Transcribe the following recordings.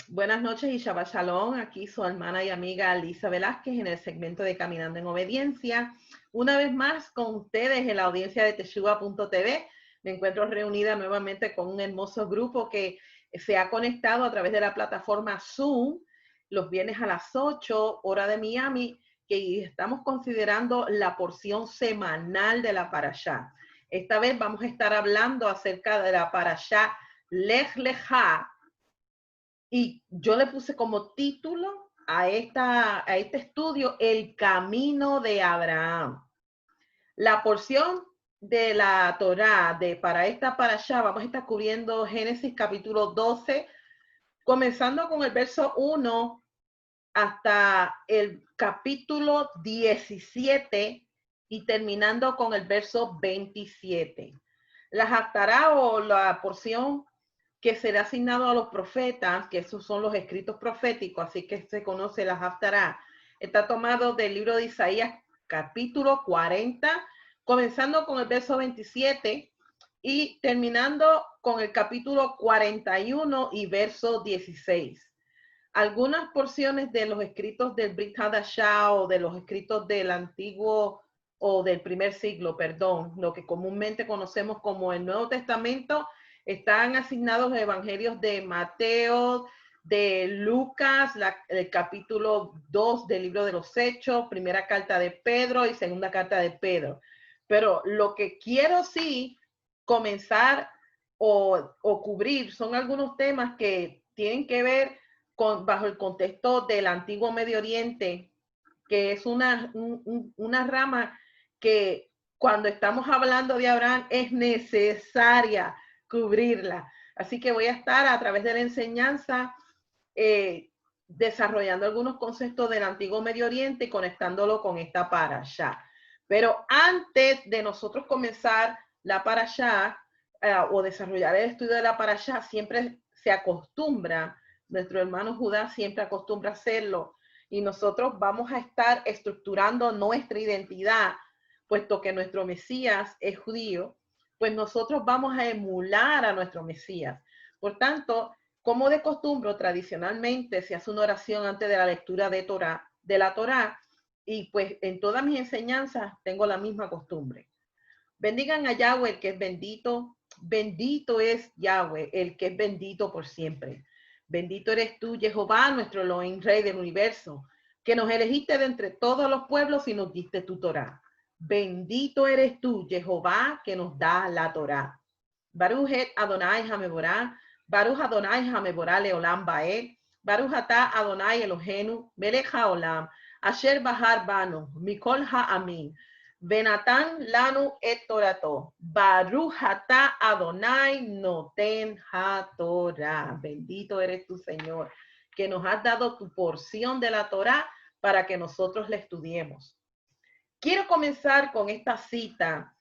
Buenas noches y Shabbat Shalom. Aquí su hermana y amiga Lisa Velázquez en el segmento de Caminando en Obediencia. Una vez más con ustedes en la audiencia de Teshuva.tv. Me encuentro reunida nuevamente con un hermoso grupo que se ha conectado a través de la plataforma Zoom los viernes a las 8 hora de Miami, que estamos considerando la porción semanal de la Parashá. Esta vez vamos a estar hablando acerca de la Parashá Lech Lecha. Y yo le puse como título a este estudio El camino de Abraham. La porción de la Torá para esta parashá vamos a estar cubriendo Génesis capítulo 12, comenzando con el verso 1 hasta el capítulo 17 y terminando con el verso 27. La Haftará o la porción que será asignado a los profetas, que esos son los escritos proféticos, así que se conoce la Haftará, está tomado del libro de Isaías capítulo 40, comenzando con el verso 27 y terminando con el capítulo 41 y verso 16. Algunas porciones de los escritos del Brit Hadashah o de los escritos del antiguo o del primer siglo, perdón, lo que comúnmente conocemos como el Nuevo Testamento, están asignados los evangelios de Mateo, de Lucas, el capítulo 2 del libro de los Hechos, primera carta de Pedro y segunda carta de Pedro. Pero lo que quiero sí comenzar o cubrir son algunos temas que tienen que ver bajo el contexto del antiguo Medio Oriente, que es una rama que cuando estamos hablando de Abraham es necesaria cubrirla. Así que voy a estar a través de la enseñanza desarrollando algunos conceptos del antiguo Medio Oriente y conectándolo con esta parashá. Pero antes de nosotros comenzar la parashá o desarrollar el estudio de la parashá, siempre se acostumbra, nuestro hermano Judá siempre acostumbra hacerlo, y nosotros vamos a estar estructurando nuestra identidad, puesto que nuestro Mesías es judío, pues nosotros vamos a emular a nuestro Mesías. Por tanto, como de costumbre, tradicionalmente se hace una oración antes de la lectura de la Torá, y pues en todas mis enseñanzas tengo la misma costumbre. Bendigan a Yahweh, el que es bendito. Bendito es Yahweh, el que es bendito por siempre. Bendito eres tú, Jehová, nuestro Elohim, Rey del universo, que nos elegiste de entre todos los pueblos y nos diste tu Torá. Bendito eres tú, Jehová, que nos da la Torá. Baruch et Adonai Hameborá, Baruch Adonai Hameborá Leolam Bae, Baruch Ata Adonai Elohenu, Melech HaOlam, Asher Bahar Banu, Mikol HaAmin, Benatan Lanu et Torato, Baruch Ata Adonai Noten HaTorah. Bendito eres tu Señor, que nos has dado tu porción de la Torah para que nosotros la estudiemos. Quiero comenzar con esta cita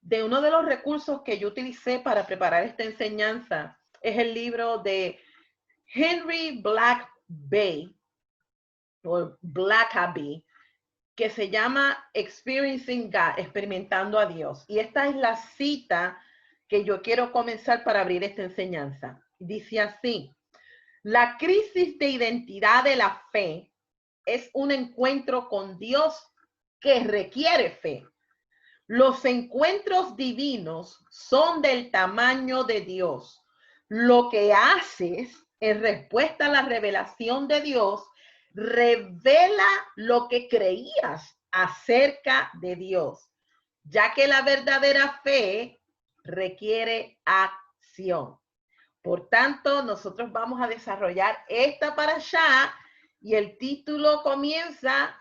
de uno de los recursos que yo utilicé para preparar esta enseñanza. Es el libro de Henry Blackaby, o Blackaby, que se llama Experiencing God, experimentando a Dios. Y esta es la cita que yo quiero comenzar para abrir esta enseñanza. Dice así: la crisis de identidad de la fe es un encuentro con Dios que requiere fe. Los encuentros divinos son del tamaño de Dios. Lo que haces en respuesta a la revelación de Dios revela lo que creías acerca de Dios, ya que la verdadera fe requiere acción. Por tanto, nosotros vamos a desarrollar esta parashá y el título comienza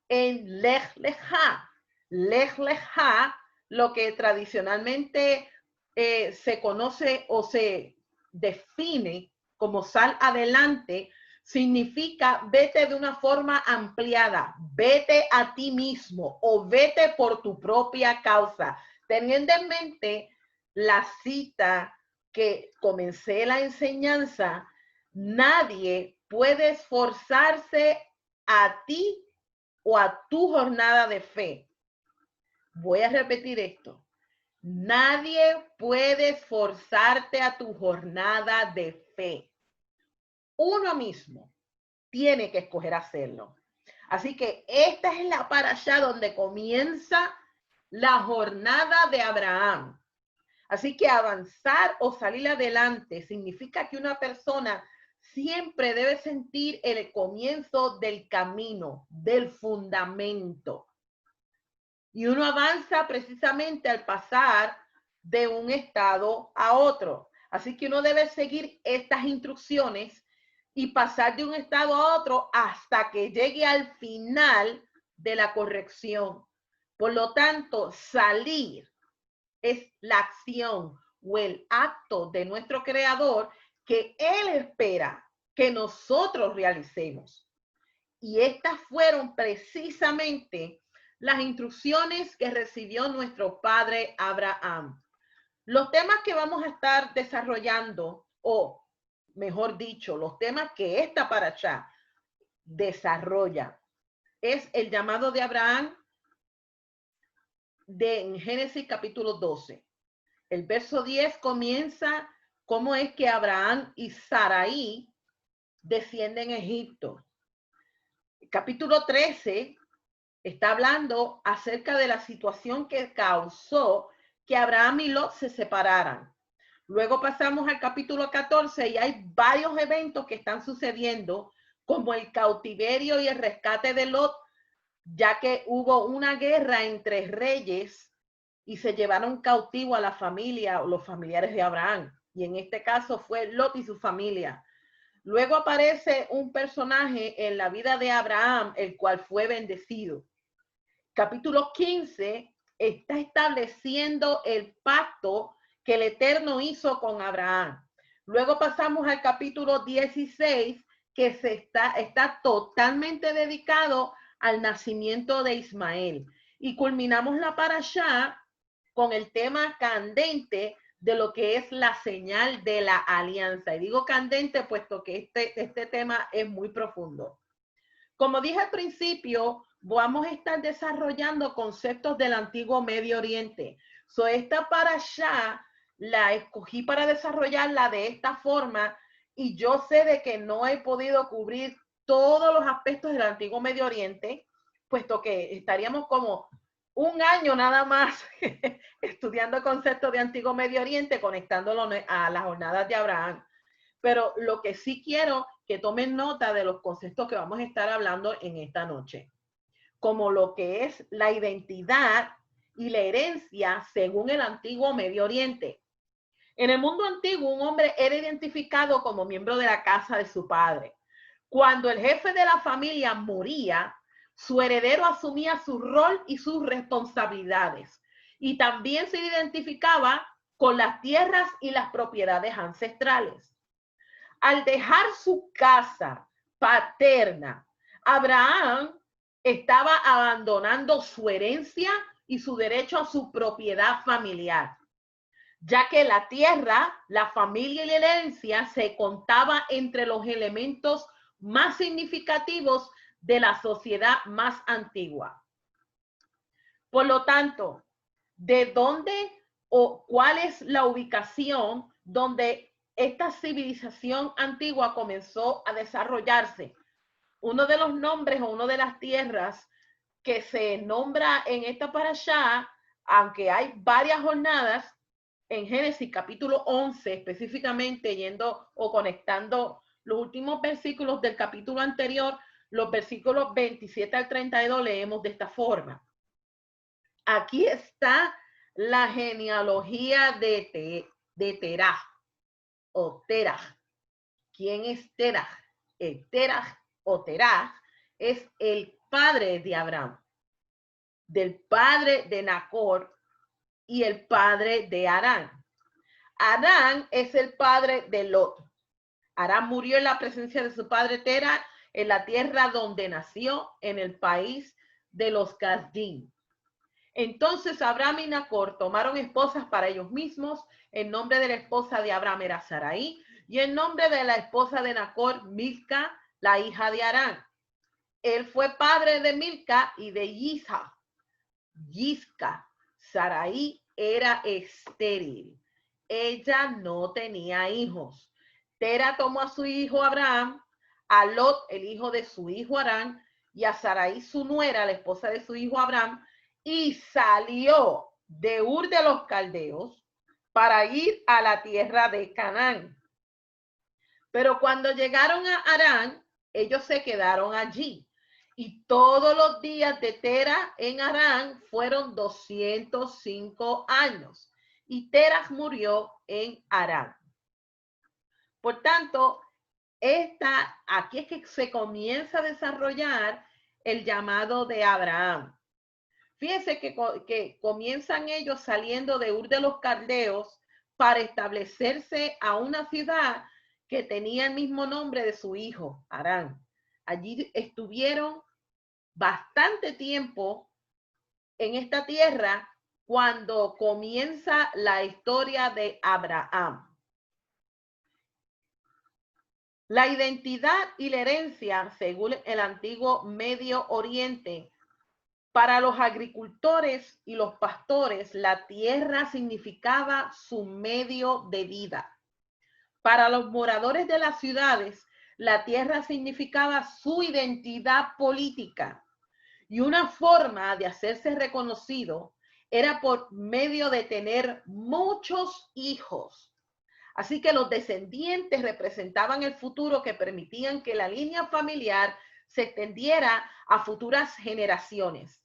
en Lech Lecha. Lech Lecha, lo que tradicionalmente se conoce o se define como sal adelante, significa vete de una forma ampliada, vete a ti mismo o vete por tu propia causa, teniendo en mente la cita que comencé la enseñanza. Nadie puede esforzarse a ti o a tu jornada de fe. Voy a repetir esto. Nadie puede esforzarte a tu jornada de fe. uno mismo tiene que escoger hacerlo. Así que esta es la parashá donde comienza la jornada de Abraham. Así que avanzar o salir adelante significa que una persona siempre debe sentir el comienzo del camino, del fundamento. Y uno avanza precisamente al pasar de un estado a otro. Así que uno debe seguir estas instrucciones y pasar de un estado a otro hasta que llegue al final de la corrección. Por lo tanto, salir es la acción o el acto de nuestro Creador que Él espera que nosotros realicemos. Y estas fueron precisamente las instrucciones que recibió nuestro padre Abraham. Los temas que vamos a estar desarrollando, o mejor dicho, los temas que esta parashá desarrolla, es el llamado de Abraham en Génesis capítulo 12. El verso 10 comienza cómo es que Abraham y Sarai descienden a Egipto. El capítulo 13 está hablando acerca de la situación que causó que Abraham y Lot se separaran. Luego pasamos al capítulo 14 y hay varios eventos que están sucediendo, como el cautiverio y el rescate de Lot, ya que hubo una guerra entre reyes y se llevaron cautivo a la familia o los familiares de Abraham. Y en este caso fue Lot y su familia. Luego aparece un personaje en la vida de Abraham, el cual fue bendecido. Capítulo 15 está estableciendo el pacto que el Eterno hizo con Abraham. Luego pasamos al capítulo 16, que está totalmente dedicado al nacimiento de Ismael. Y culminamos la parashá con el tema candente de lo que es la señal de la alianza. Y digo candente puesto que este tema es muy profundo. Como dije al principio, vamos a estar desarrollando conceptos del antiguo Medio Oriente. Esta parashá la escogí para desarrollarla de esta forma y yo sé de que no he podido cubrir todos los aspectos del antiguo Medio Oriente, puesto que estaríamos como un año nada más estudiando conceptos de antiguo Medio Oriente, conectándolo a las jornadas de Abraham. Pero lo que sí quiero que tomen nota de los conceptos que vamos a estar hablando en esta noche, como lo que es la identidad y la herencia según el antiguo Medio Oriente. En el mundo antiguo, un hombre era identificado como miembro de la casa de su padre. Cuando el jefe de la familia moría, su heredero asumía su rol y sus responsabilidades. Y también se identificaba con las tierras y las propiedades ancestrales. Al dejar su casa paterna, Abraham estaba abandonando su herencia y su derecho a su propiedad familiar, ya que la tierra, la familia y la herencia se contaba entre los elementos más significativos de la sociedad más antigua. Por lo tanto, ¿de dónde o cuál es la ubicación donde esta civilización antigua comenzó a desarrollarse? Uno de los nombres o una de las tierras que se nombra en esta parashá, aunque hay varias jornadas, en Génesis capítulo 11, específicamente yendo o conectando los últimos versículos del capítulo anterior, los versículos 27 al 32, leemos de esta forma. Aquí está la genealogía de Terah o Terah. ¿Quién es Terah? El Terah o Terah es el padre de Abraham, del padre de Nacor y el padre de Harán. Harán es el padre de Lot. Harán murió en la presencia de su padre Terah en la tierra donde nació, en el país de los Casdim. Entonces Abraham y Nacor tomaron esposas para ellos mismos. El nombre de la esposa de Abraham era Sarai y el nombre de la esposa de Nacor, Milca, la hija de Harán. Él fue padre de Milca y de Yisca. Sarai era estéril. Ella no tenía hijos. Tera tomó a su hijo Abraham, a Lot, el hijo de su hijo Harán, y a Sarai, su nuera, la esposa de su hijo Abraham, y salió de Ur de los Caldeos para ir a la tierra de Canaán. Pero cuando llegaron a Harán, ellos se quedaron allí. Y todos los días de Tera en Harán fueron 205 años. Y Tera murió en Harán. Por tanto, aquí es que se comienza a desarrollar el llamado de Abraham. Fíjense que comienzan ellos saliendo de Ur de los Caldeos para establecerse a una ciudad que tenía el mismo nombre de su hijo, Harán. Allí estuvieron bastante tiempo en esta tierra cuando comienza la historia de Abraham. La identidad y la herencia, según el antiguo Medio Oriente, para los agricultores y los pastores, la tierra significaba su medio de vida. Para los moradores de las ciudades, la tierra significaba su identidad política. Y una forma de hacerse reconocido era por medio de tener muchos hijos. Así que los descendientes representaban el futuro que permitían que la línea familiar se extendiera a futuras generaciones.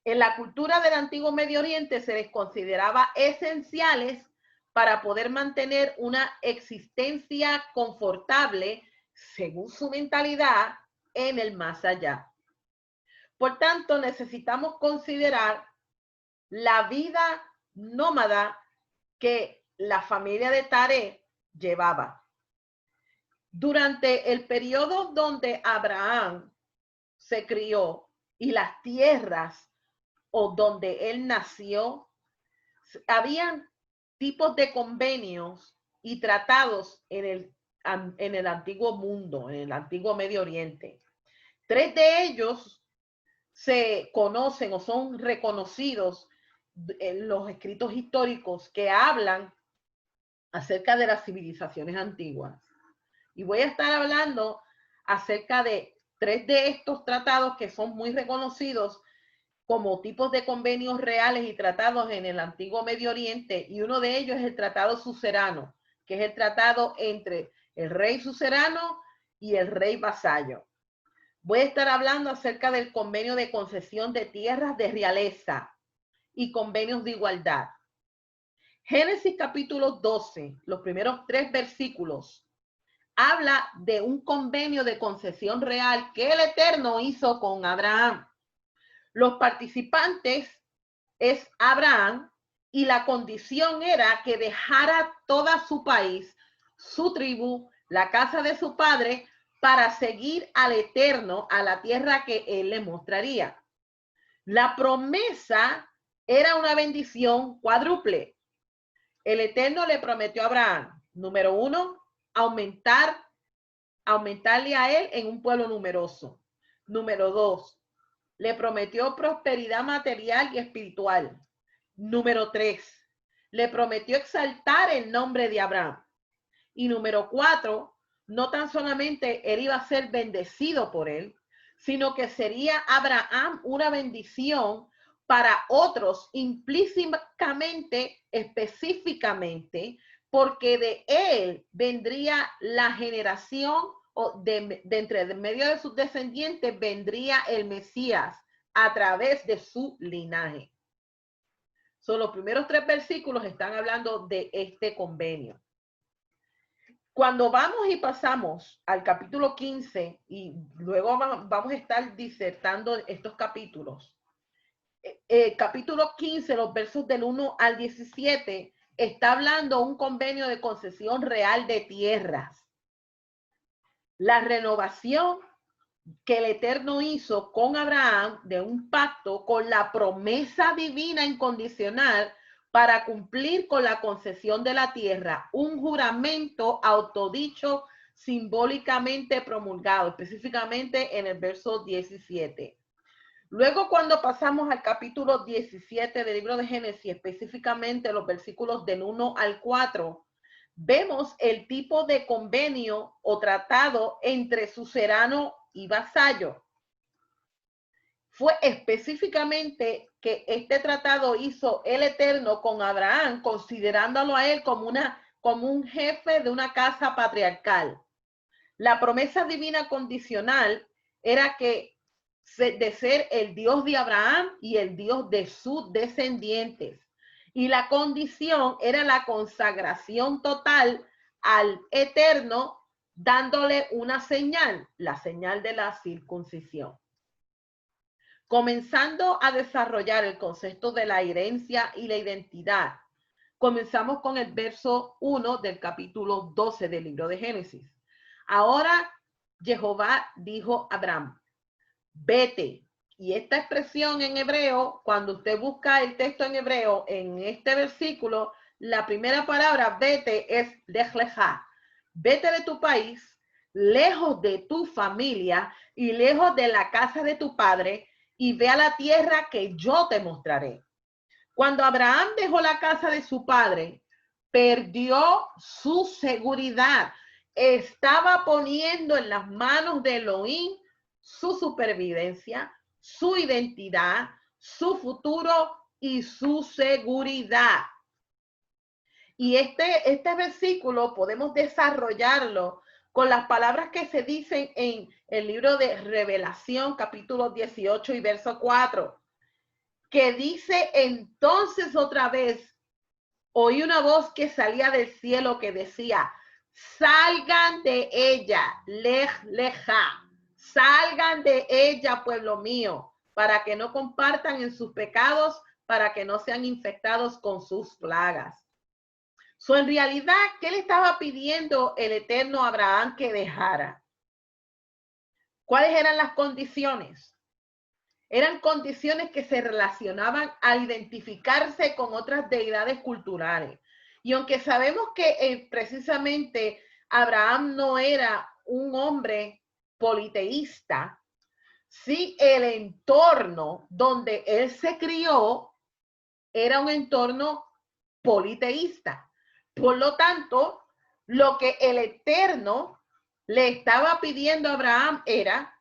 En la cultura del antiguo Medio Oriente se les consideraba esenciales para poder mantener una existencia confortable, según su mentalidad, en el más allá. Por tanto, necesitamos considerar la vida nómada que la familia de Taré llevaba. Durante el periodo donde Abraham se crió y las tierras o donde él nació, habían tipos de convenios y tratados en el antiguo mundo, en el antiguo Medio Oriente. 3 de ellos se conocen o son reconocidos en los escritos históricos que hablan acerca de las civilizaciones antiguas. Y voy a estar hablando acerca de 3 de estos tratados que son muy reconocidos como tipos de convenios reales y tratados en el antiguo Medio Oriente, y uno de ellos es el Tratado Sucerano, que es el tratado entre el rey suzerano y el rey vasallo. Voy a estar hablando acerca del convenio de concesión de tierras de realeza y convenios de igualdad. Génesis capítulo 12, los primeros 3 versículos, habla de un convenio de concesión real que el Eterno hizo con Abraham. Los participantes es Abraham y la condición era que dejara toda su país, su tribu, la casa de su padre, para seguir al Eterno a la tierra que él le mostraría. La promesa era una bendición cuádruple. El Eterno le prometió a Abraham, número 1, aumentarle a él en un pueblo numeroso. Número 2, le prometió prosperidad material y espiritual. Número 3, le prometió exaltar el nombre de Abraham. Y número 4, no tan solamente él iba a ser bendecido por él, sino que sería Abraham una bendición para otros implícitamente, específicamente, porque de él vendría la generación o de entre medio de sus descendientes vendría el Mesías a través de su linaje. So, los primeros 3 versículos están hablando de este convenio. Cuando vamos y pasamos al capítulo 15 y luego vamos a estar disertando estos capítulos, capítulo 15, los versos del 1 al 17, está hablando un convenio de concesión real de tierras. La renovación que el Eterno hizo con Abraham de un pacto con la promesa divina incondicional para cumplir con la concesión de la tierra, un juramento autodicho simbólicamente promulgado, específicamente en el verso 17. Luego, cuando pasamos al capítulo 17 del libro de Génesis, específicamente los versículos del 1 al 4, vemos el tipo de convenio o tratado entre suzerano y vasallo. Fue específicamente que este tratado hizo el Eterno con Abraham, considerándolo a él como un jefe de una casa patriarcal. La promesa divina condicional era que de ser el Dios de Abraham y el Dios de sus descendientes. Y la condición era la consagración total al Eterno, dándole una señal, la señal de la circuncisión. Comenzando a desarrollar el concepto de la herencia y la identidad, comenzamos con el verso 1 del capítulo 12 del libro de Génesis. Ahora Jehová dijo a Abraham, vete. Y esta expresión en hebreo, cuando usted busca el texto en hebreo, en este versículo, la primera palabra vete es lech lecha. Vete de tu país, lejos de tu familia y lejos de la casa de tu padre, y ve a la tierra que yo te mostraré. Cuando Abraham dejó la casa de su padre, perdió su seguridad. Estaba poniendo en las manos de Elohim su supervivencia, su identidad, su futuro y su seguridad. Y este versículo podemos desarrollarlo con las palabras que se dicen en el libro de Revelación, capítulo 18 y verso 4, que dice entonces otra vez, oí una voz que salía del cielo que decía, salgan de ella, lech lecha, salgan de ella, pueblo mío, para que no compartan en sus pecados, para que no sean infectados con sus plagas. En realidad, ¿qué le estaba pidiendo el Eterno a Abraham que dejara? ¿Cuáles eran las condiciones? Eran condiciones que se relacionaban a identificarse con otras deidades culturales. Y aunque sabemos que precisamente Abraham no era un hombre politeísta, sí el entorno donde él se crió era un entorno politeísta. Por lo tanto, lo que el Eterno le estaba pidiendo a Abraham era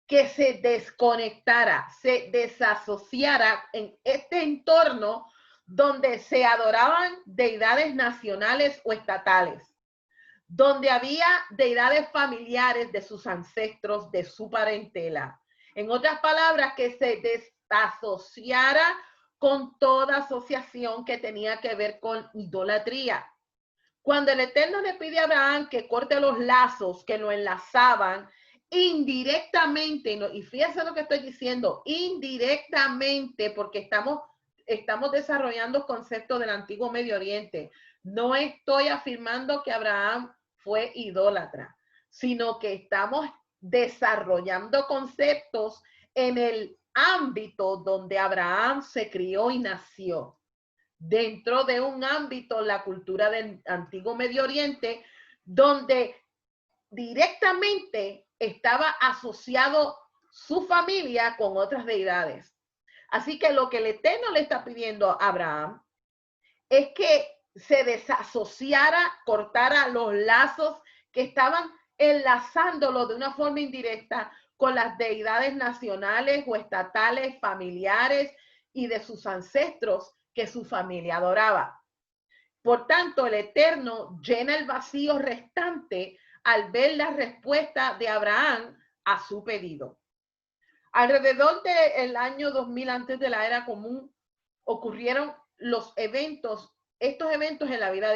que se desconectara, se desasociara en este entorno donde se adoraban deidades nacionales o estatales, donde había deidades familiares de sus ancestros, de su parentela. En otras palabras, que se desasociara con toda asociación que tenía que ver con idolatría. Cuando el Eterno le pide a Abraham que corte los lazos que lo enlazaban, indirectamente, y fíjense lo que estoy diciendo, indirectamente, porque estamos desarrollando conceptos del antiguo Medio Oriente. No estoy afirmando que Abraham fue idólatra, sino que estamos desarrollando conceptos en el ámbito donde Abraham se crió y nació. Dentro de un ámbito, la cultura del antiguo Medio Oriente, donde directamente estaba asociado su familia con otras deidades. Así que lo que el Eterno le está pidiendo a Abraham es que se desasociara, cortara los lazos que estaban enlazándolo de una forma indirecta con las deidades nacionales o estatales, familiares y de sus ancestros que su familia adoraba. Por tanto, el Eterno llena el vacío restante al ver la respuesta de Abraham a su pedido. Alrededor del año 2000 antes de la era común ocurrieron estos eventos en la vida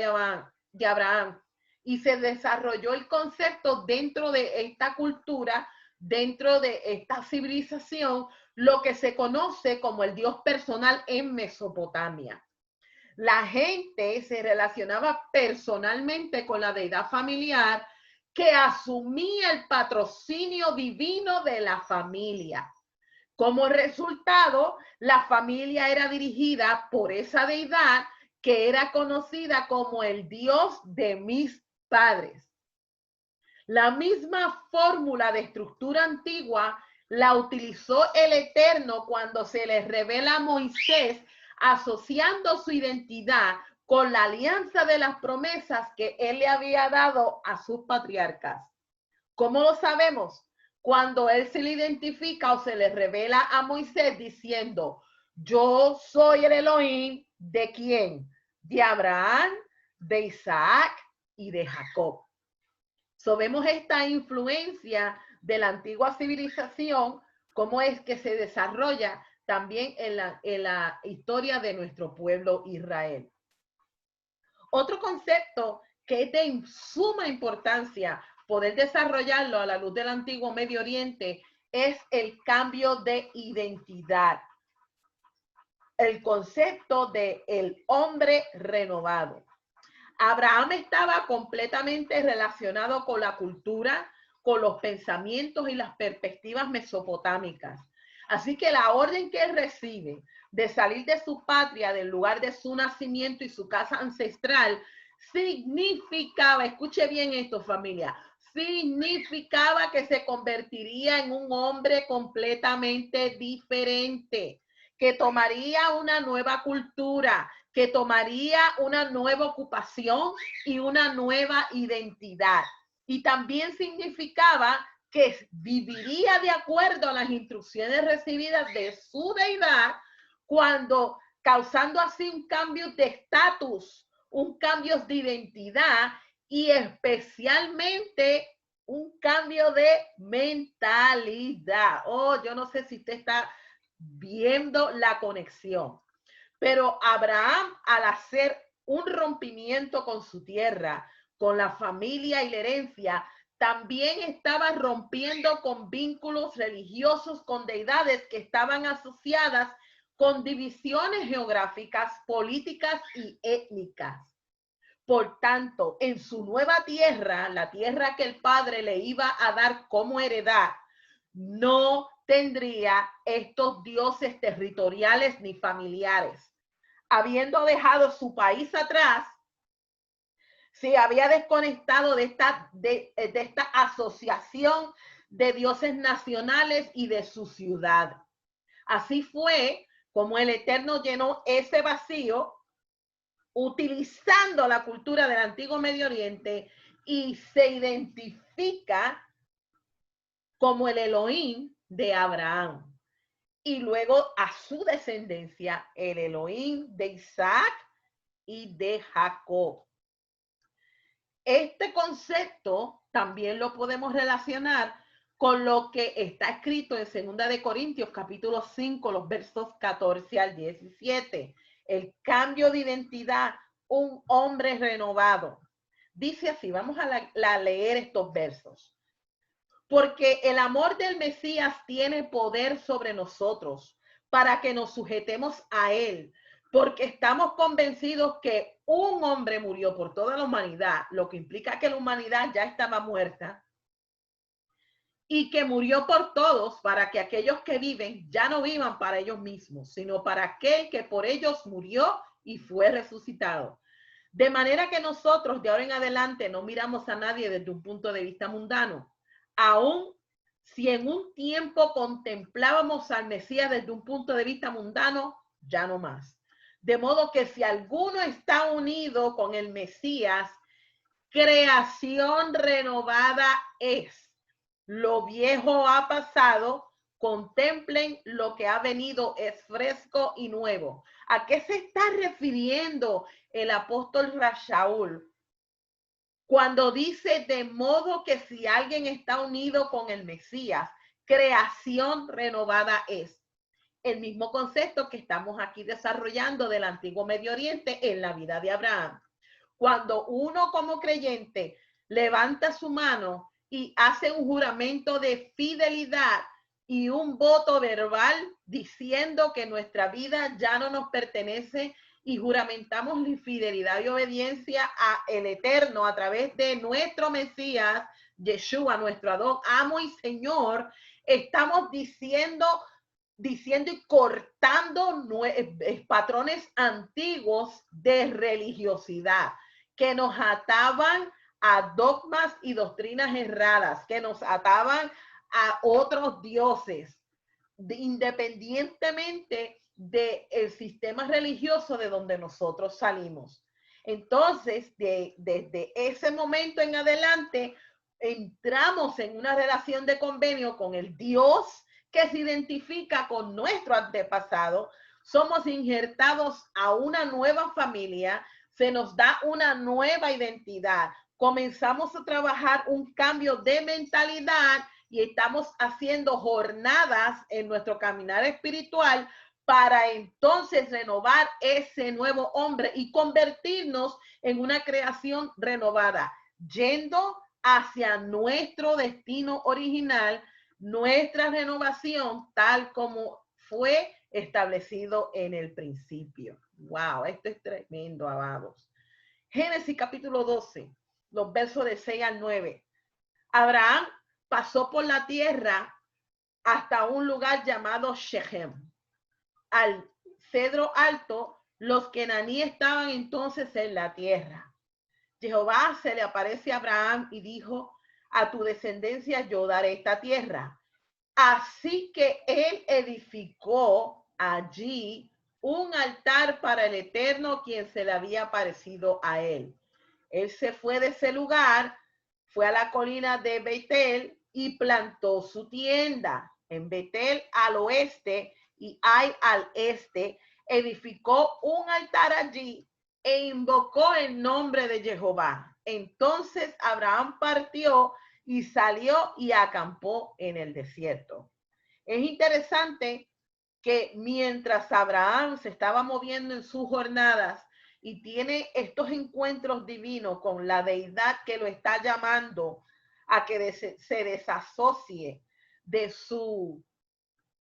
de Abraham, y se desarrolló el concepto dentro de esta cultura, dentro de esta civilización, lo que se conoce como el Dios personal en Mesopotamia. La gente se relacionaba personalmente con la deidad familiar que asumía el patrocinio divino de la familia. Como resultado, la familia era dirigida por esa deidad que era conocida como el Dios de mis padres. La misma fórmula de estructura antigua la utilizó el Eterno cuando se le revela a Moisés, asociando su identidad con la alianza de las promesas que él le había dado a sus patriarcas. ¿Cómo lo sabemos? Cuando él se le identifica o se le revela a Moisés diciendo, yo soy el Elohim, ¿de quién? De Abraham, de Isaac y de Jacob. So, vemos esta influencia de la antigua civilización, cómo es que se desarrolla también en la historia de nuestro pueblo Israel. Otro concepto que es de suma importancia poder desarrollarlo a la luz del antiguo Medio Oriente es el cambio de identidad. El concepto de el hombre renovado. Abraham estaba completamente relacionado con la cultura, con los pensamientos y las perspectivas mesopotámicas. Así que la orden que él recibe de salir de su patria, del lugar de su nacimiento y su casa ancestral, significaba, escuche bien esto, familia, significaba que se convertiría en un hombre completamente diferente, que tomaría una nueva cultura, que tomaría una nueva ocupación y una nueva identidad. Y también significaba que viviría de acuerdo a las instrucciones recibidas de su deidad, cuando causando así un cambio de estatus, un cambio de identidad y especialmente un cambio de mentalidad. Oh, yo no sé si usted está viendo la conexión. Pero Abraham, al hacer un rompimiento con su tierra, con la familia y la herencia, también estaba rompiendo con vínculos religiosos, con deidades que estaban asociadas con divisiones geográficas, políticas y étnicas. Por tanto, en su nueva tierra, la tierra que el padre le iba a dar como heredad, no tendría estos dioses territoriales ni familiares. Habiendo dejado su país atrás, se había desconectado de esta asociación de dioses nacionales y de su ciudad. Así fue como el Eterno llenó ese vacío utilizando la cultura del antiguo Medio Oriente y se identifica como el Elohim de Abraham. Y luego a su descendencia, el Elohim de Isaac y de Jacob. Este concepto también lo podemos relacionar con lo que está escrito en 2 de Corintios, capítulo 5, los versos 14 al 17. El cambio de identidad, un hombre renovado. Dice así, vamos a leer estos versos. Porque el amor del Mesías tiene poder sobre nosotros para que nos sujetemos a él, porque estamos convencidos que un hombre murió por toda la humanidad, lo que implica que la humanidad ya estaba muerta, y que murió por todos para que aquellos que viven ya no vivan para ellos mismos, sino para aquel que por ellos murió y fue resucitado. De manera que nosotros de ahora en adelante no miramos a nadie desde un punto de vista mundano. Aún si en un tiempo contemplábamos al Mesías desde un punto de vista mundano, ya no más. De modo que si alguno está unido con el Mesías, creación renovada es. Lo viejo ha pasado, contemplen lo que ha venido, es fresco y nuevo. ¿A qué se está refiriendo el apóstol Rashaul cuando dice de modo que si alguien está unido con el Mesías, creación renovada es? El mismo concepto que estamos aquí desarrollando del antiguo Medio Oriente en la vida de Abraham. Cuando uno como creyente levanta su mano y hace un juramento de fidelidad y un voto verbal diciendo que nuestra vida ya no nos pertenece y juramentamos la fidelidad y obediencia a el Eterno a través de nuestro Mesías, Yeshua, nuestro Adón, amo y Señor, estamos diciendo y cortando patrones antiguos de religiosidad que nos ataban a dogmas y doctrinas erradas, que nos ataban a otros dioses, independientemente del sistema religioso de donde nosotros salimos. Entonces, desde ese momento en adelante, entramos en una relación de convenio con el Dios que se identifica con nuestro antepasado. Somos injertados a una nueva familia, se nos da una nueva identidad. Comenzamos a trabajar un cambio de mentalidad y estamos haciendo jornadas en nuestro caminar espiritual para entonces renovar ese nuevo hombre y convertirnos en una creación renovada, yendo hacia nuestro destino original, nuestra renovación tal como fue establecido en el principio. Wow, esto es tremendo, amados. Génesis capítulo 12, los versos de 6 al 9. Abraham pasó por la tierra hasta un lugar llamado Shechem. Al cedro alto, los kenaníes estaban entonces en la tierra. Jehová se le aparece a Abraham y dijo: a tu descendencia yo daré esta tierra. Así que él edificó allí un altar para el Eterno, quien se le había aparecido a él. Él se fue de ese lugar, fue a la colina de Betel y plantó su tienda. En Betel al oeste y Ai al este, edificó un altar allí e invocó el nombre de Jehová. Entonces Abraham partió y salió y acampó en el desierto. Es interesante que mientras Abraham se estaba moviendo en sus jornadas y tiene estos encuentros divinos con la deidad que lo está llamando a que se desasocie de su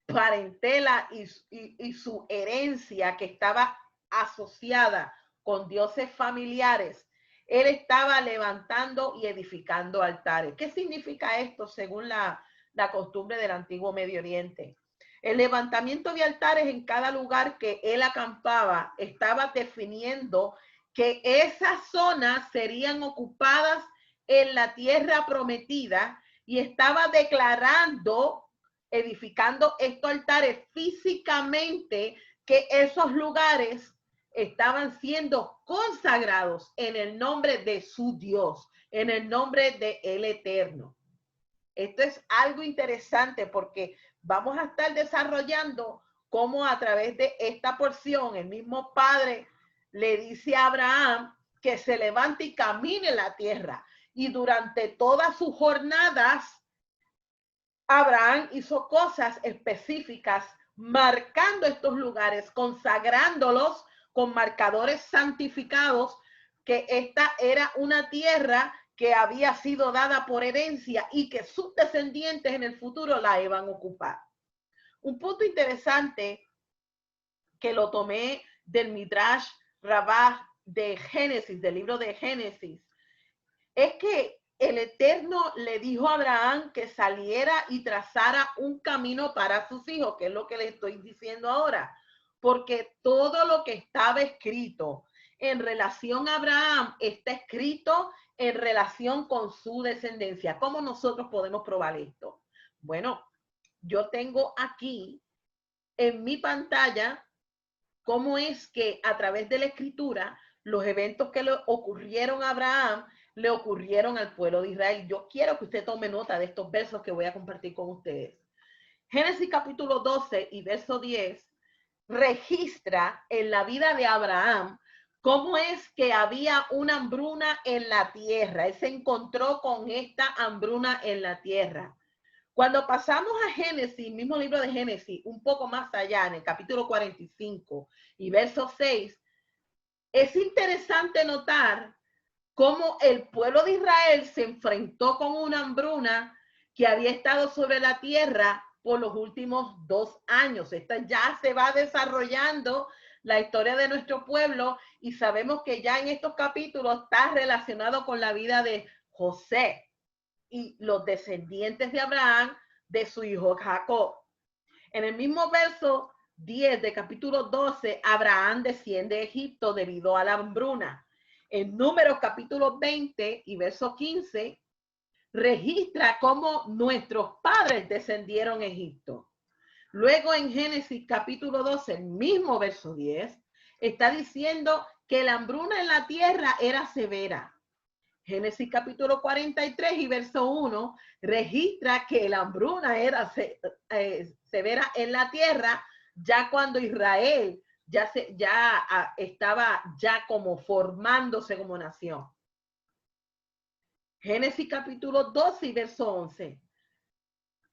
parentela y su herencia que estaba asociada con dioses familiares, él estaba levantando y edificando altares. ¿Qué significa esto según la costumbre del antiguo Medio Oriente? El levantamiento de altares en cada lugar que él acampaba estaba definiendo que esas zonas serían ocupadas en la tierra prometida y estaba declarando, edificando estos altares físicamente, que esos lugares estaban siendo consagrados en el nombre de su Dios, en el nombre de el Eterno. Esto es algo interesante porque vamos a estar desarrollando cómo a través de esta porción el mismo Padre le dice a Abraham que se levante y camine la tierra. Y durante todas sus jornadas, Abraham hizo cosas específicas, marcando estos lugares, consagrándolos con marcadores santificados, que esta era una tierra que había sido dada por herencia y que sus descendientes en el futuro la iban a ocupar. Un punto interesante que lo tomé del Midrash Rabbah de Génesis, del libro de Génesis, es que el Eterno le dijo a Abraham que saliera y trazara un camino para sus hijos, que es lo que le estoy diciendo ahora, porque todo lo que estaba escrito en relación a Abraham está escrito en relación con su descendencia. ¿Cómo nosotros podemos probar esto? Bueno, yo tengo aquí en mi pantalla cómo es que a través de la escritura los eventos que le ocurrieron a Abraham le ocurrieron al pueblo de Israel. Yo quiero que usted tome nota de estos versos que voy a compartir con ustedes. Génesis capítulo 12 y verso 10 registra en la vida de Abraham cómo es que había una hambruna en la tierra. Él se encontró con esta hambruna en la tierra. Cuando pasamos a Génesis, mismo libro de Génesis, un poco más allá, en el capítulo 45 y verso 6, es interesante notar cómo el pueblo de Israel se enfrentó con una hambruna que había estado sobre la tierra por los últimos 2 años. Esta ya se va desarrollando la historia de nuestro pueblo y sabemos que ya en estos capítulos está relacionado con la vida de José y los descendientes de Abraham, de su hijo Jacob. En el mismo verso 10 de capítulo 12, Abraham desciende a Egipto debido a la hambruna. En Números capítulo 20 y verso 15, registra cómo nuestros padres descendieron a Egipto. Luego en Génesis capítulo 12, el mismo verso 10, está diciendo que la hambruna en la tierra era severa. Génesis capítulo 43 y verso 1 registra que la hambruna era severa en la tierra ya cuando Israel estaba ya como formándose como nación. Génesis capítulo 12 y verso 11.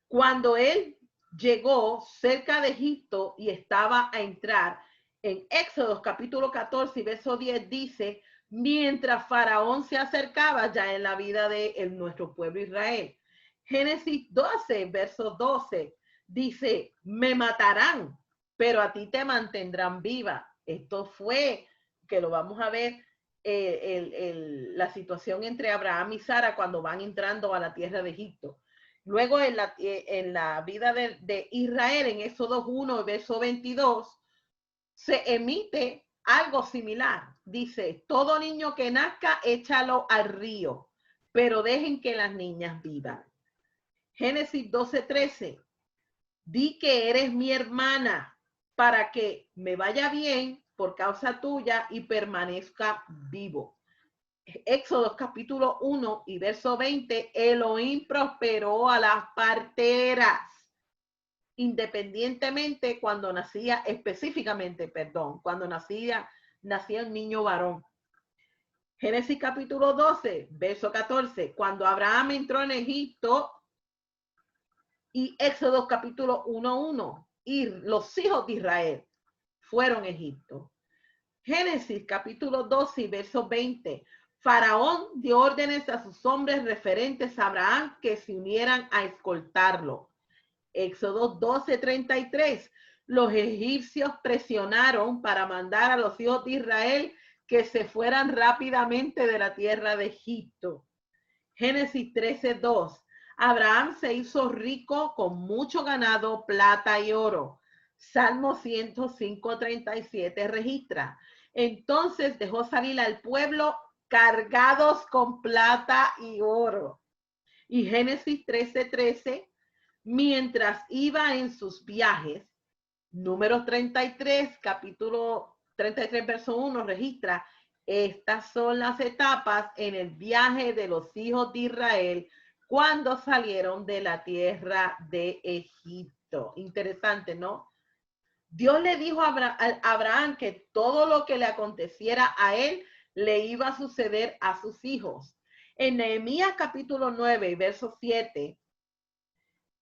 Cuando él llegó cerca de Egipto y estaba a entrar, en Éxodo capítulo 14 y verso 10 dice, mientras Faraón se acercaba ya en la vida de nuestro pueblo Israel. Génesis 12, verso 12 dice, me matarán, pero a ti te mantendrán viva. Esto fue, que lo vamos a ver, la situación entre Abraham y Sara cuando van entrando a la tierra de Egipto. Luego en la vida de Israel, en Éxodo 1, verso 22, se emite algo similar. Dice, todo niño que nazca, échalo al río, pero dejen que las niñas vivan. Génesis 12, 13, di que eres mi hermana para que me vaya bien por causa tuya y permanezca vivo. Éxodo capítulo 1 y verso 20, Elohim prosperó a las parteras independientemente cuando nacía, cuando nacía un niño varón. Génesis capítulo 12, verso 14, cuando Abraham entró en Egipto, y Éxodo capítulo 1:1, y los hijos de Israel fueron a Egipto. Génesis capítulo 12 y verso 20, Faraón dio órdenes a sus hombres referentes a Abraham que se unieran a escoltarlo. Éxodo 12:33, los egipcios presionaron para mandar a los hijos de Israel que se fueran rápidamente de la tierra de Egipto. Génesis 13:2, Abraham se hizo rico con mucho ganado, plata y oro. Salmo 105:37 registra, entonces dejó salir al pueblo cargados con plata y oro. Y Génesis 13:13, mientras iba en sus viajes, Números 33, capítulo 33, verso 1 registra, estas son las etapas en el viaje de los hijos de Israel cuando salieron de la tierra de Egipto. Interesante, ¿no? Dios le dijo a Abraham que todo lo que le aconteciera a él le iba a suceder a sus hijos. En Nehemías capítulo 9, verso 7,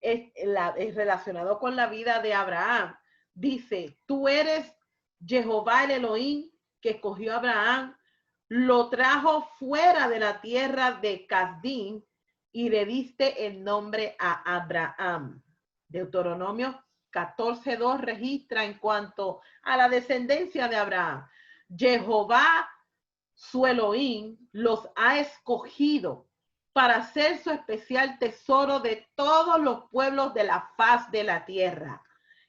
es relacionado con la vida de Abraham. Dice, tú eres Jehová el Elohim que escogió a Abraham, lo trajo fuera de la tierra de Casdim y le diste el nombre a Abraham. Deuteronomio 14:2 registra en cuanto a la descendencia de Abraham. Jehová, su Elohim, los ha escogido para ser su especial tesoro de todos los pueblos de la faz de la tierra.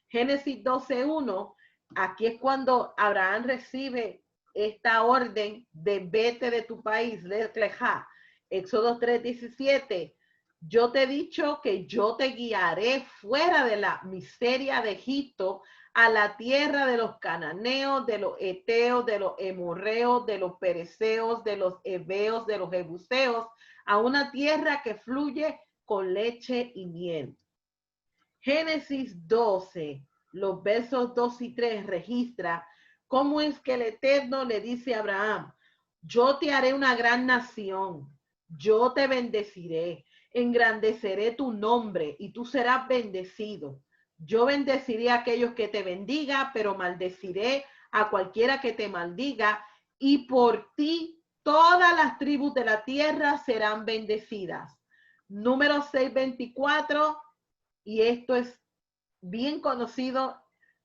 Génesis 12:1, aquí es cuando Abraham recibe esta orden de vete de tu país, de Clejá. Éxodo 3:17, yo te he dicho que yo te guiaré fuera de la miseria de Egipto a la tierra de los cananeos, de los eteos, de los emorreos, de los pereceos, de los heveos, de los jebuseos, a una tierra que fluye con leche y miel. Génesis 12, los versos 2 y 3 registra cómo es que el Eterno le dice a Abraham, yo te haré una gran nación, yo te bendeciré, engrandeceré tu nombre y tú serás bendecido. Yo bendeciré a aquellos que te bendiga, pero maldeciré a cualquiera que te maldiga, y por ti todas las tribus de la tierra serán bendecidas. Número 6:24, y esto es bien conocido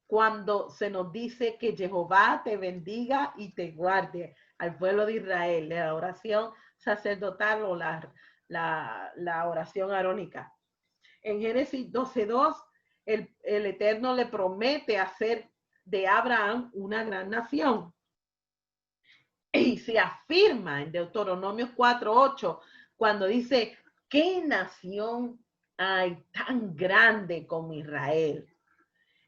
cuando se nos dice que Jehová te bendiga y te guarde al pueblo de Israel, la oración sacerdotal o la oración arónica. En Génesis 12:2, el Eterno le promete hacer de Abraham una gran nación. Y se afirma en Deuteronomio 4:8, cuando dice, ¿qué nación hay tan grande como Israel?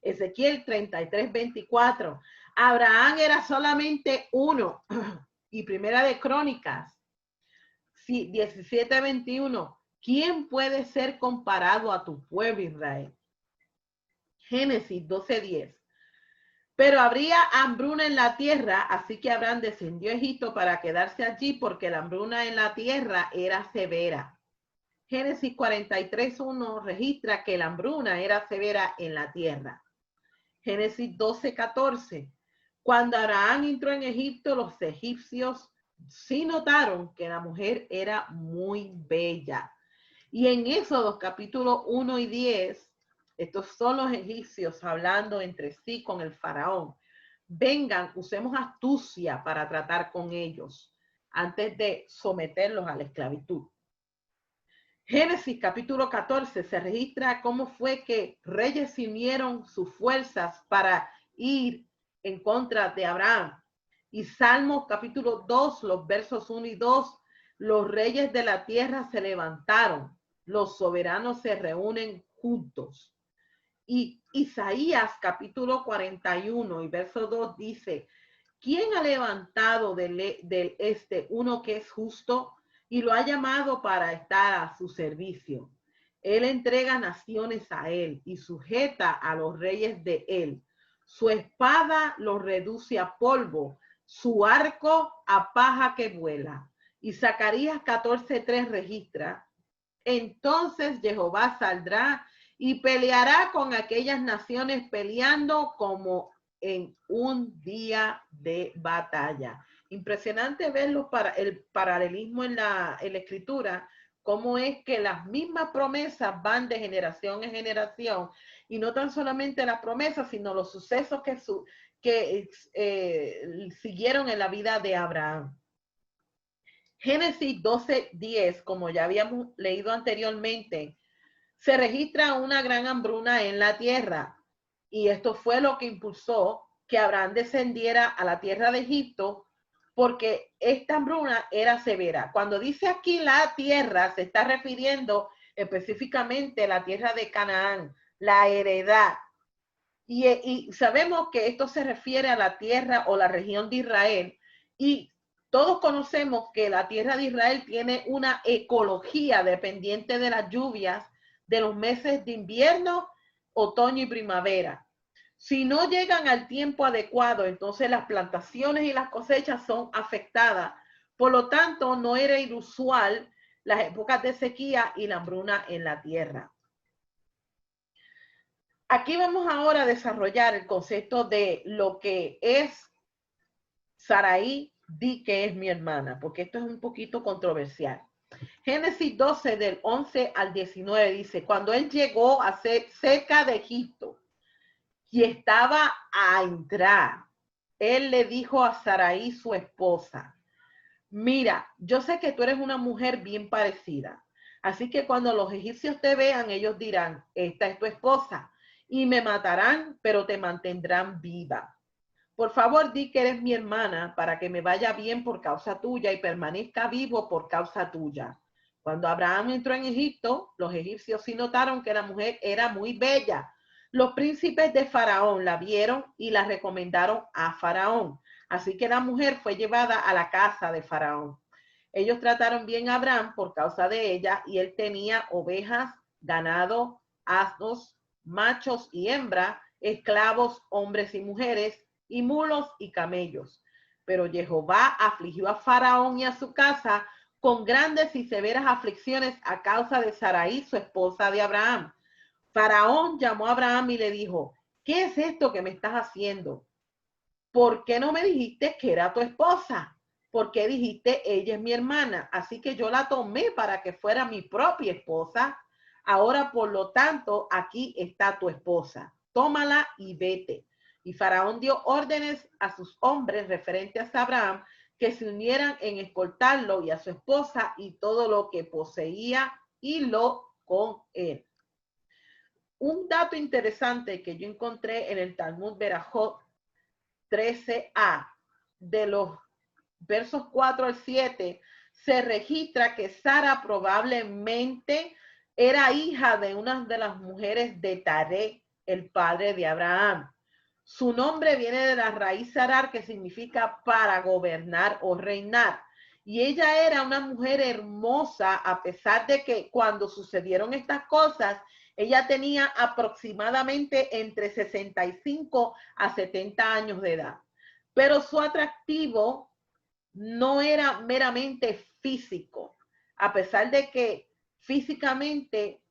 Ezequiel 33:24. Abraham era solamente uno. Y Primera de Crónicas 17:21. ¿Quién puede ser comparado a tu pueblo Israel? Génesis 12:10. Pero habría hambruna en la tierra, así que Abraham descendió a Egipto para quedarse allí porque la hambruna en la tierra era severa. Génesis 43:1 registra que la hambruna era severa en la tierra. Génesis 12:14. Cuando Abraham entró en Egipto, los egipcios sí notaron que la mujer era muy bella. Y en Éxodo capítulo 1 y 10, estos son los egipcios hablando entre sí con el faraón. Vengan, usemos astucia para tratar con ellos antes de someterlos a la esclavitud. Génesis capítulo 14 se registra cómo fue que reyes unieron sus fuerzas para ir en contra de Abraham. Y Salmos capítulo 2, los versos 1 y 2, los reyes de la tierra se levantaron, los soberanos se reúnen juntos. Y Isaías capítulo 41 y verso 2 dice, ¿quién ha levantado del este uno que es justo y lo ha llamado para estar a su servicio? Él entrega naciones a él y sujeta a los reyes de él. Su espada los reduce a polvo, su arco a paja que vuela. Y Zacarías 14:3 registra, entonces Jehová saldrá y peleará con aquellas naciones peleando como en un día de batalla. Impresionante verlo para el paralelismo en la escritura, cómo es que las mismas promesas van de generación en generación, y no tan solamente las promesas, sino los sucesos que siguieron en la vida de Abraham. Génesis 12:10, como ya habíamos leído anteriormente, se registra una gran hambruna en la tierra, y esto fue lo que impulsó que Abraham descendiera a la tierra de Egipto, porque esta hambruna era severa. Cuando dice aquí la tierra, se está refiriendo específicamente a la tierra de Canaán, la heredad. Y sabemos que esto se refiere a la tierra o la región de Israel, y todos conocemos que la tierra de Israel tiene una ecología dependiente de las lluvias de los meses de invierno, otoño y primavera. Si no llegan al tiempo adecuado, entonces las plantaciones y las cosechas son afectadas. Por lo tanto, no era inusual las épocas de sequía y la hambruna en la tierra. Aquí vamos ahora a desarrollar el concepto de lo que es Sarai, di que es mi hermana, porque esto es un poquito controversial. Génesis 12 del 11 al 19 dice, cuando él llegó a cerca de Egipto y estaba a entrar, él le dijo a Sarai, su esposa, mira, yo sé que tú eres una mujer bien parecida, así que cuando los egipcios te vean, ellos dirán, esta es tu esposa, y me matarán, pero te mantendrán viva. Por favor, di que eres mi hermana para que me vaya bien por causa tuya y permanezca vivo por causa tuya. Cuando Abraham entró en Egipto, los egipcios sí notaron que la mujer era muy bella. Los príncipes de Faraón la vieron y la recomendaron a Faraón. Así que la mujer fue llevada a la casa de Faraón. Ellos trataron bien a Abraham por causa de ella, y él tenía ovejas, ganado, asnos, machos y hembras, esclavos, hombres y mujeres, y mulos y camellos. Pero Jehová afligió a Faraón y a su casa con grandes y severas aflicciones a causa de Sarai, su esposa de Abraham. Faraón llamó a Abraham y le dijo, ¿qué es esto que me estás haciendo? ¿Por qué no me dijiste que era tu esposa? ¿Por qué dijiste, ella es mi hermana? Así que yo la tomé para que fuera mi propia esposa. Ahora, por lo tanto, aquí está tu esposa. Tómala y vete. Y Faraón dio órdenes a sus hombres referentes a Abraham que se unieran en escoltarlo y a su esposa y todo lo que poseía y lo con él. Un dato interesante que yo encontré en el Talmud Berajot 13a, de los versos 4 al 7, se registra que Sara probablemente era hija de una de las mujeres de Taré, el padre de Abraham. Su nombre viene de la raíz Sarar, que significa para gobernar o reinar. Y ella era una mujer hermosa, a pesar de que cuando sucedieron estas cosas, ella tenía aproximadamente entre 65 a 70 años de edad. Pero su atractivo no era meramente físico, a pesar de que físicamente,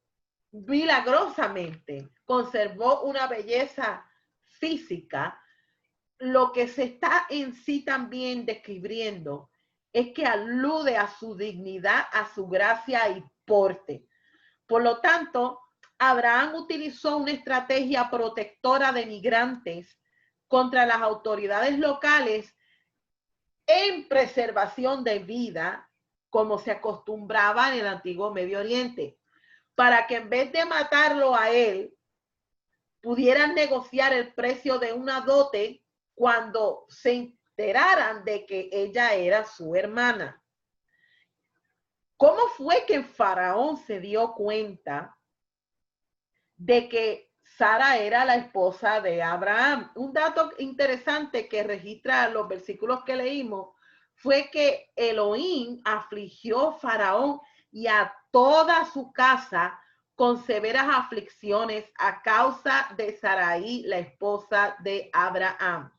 milagrosamente, conservó una belleza física. Lo que se está en sí también describiendo es que alude a su dignidad, a su gracia y porte. Por lo tanto, Abraham utilizó una estrategia protectora de migrantes contra las autoridades locales en preservación de vida, como se acostumbraba en el antiguo Medio Oriente, para que en vez de matarlo a él, pudieran negociar el precio de una dote cuando se enteraran de que ella era su hermana. ¿Cómo fue que Faraón se dio cuenta de que Sara era la esposa de Abraham? Un dato interesante que registra los versículos que leímos fue que Elohim afligió a Faraón y a toda su casa con severas aflicciones a causa de Sarai, la esposa de Abraham.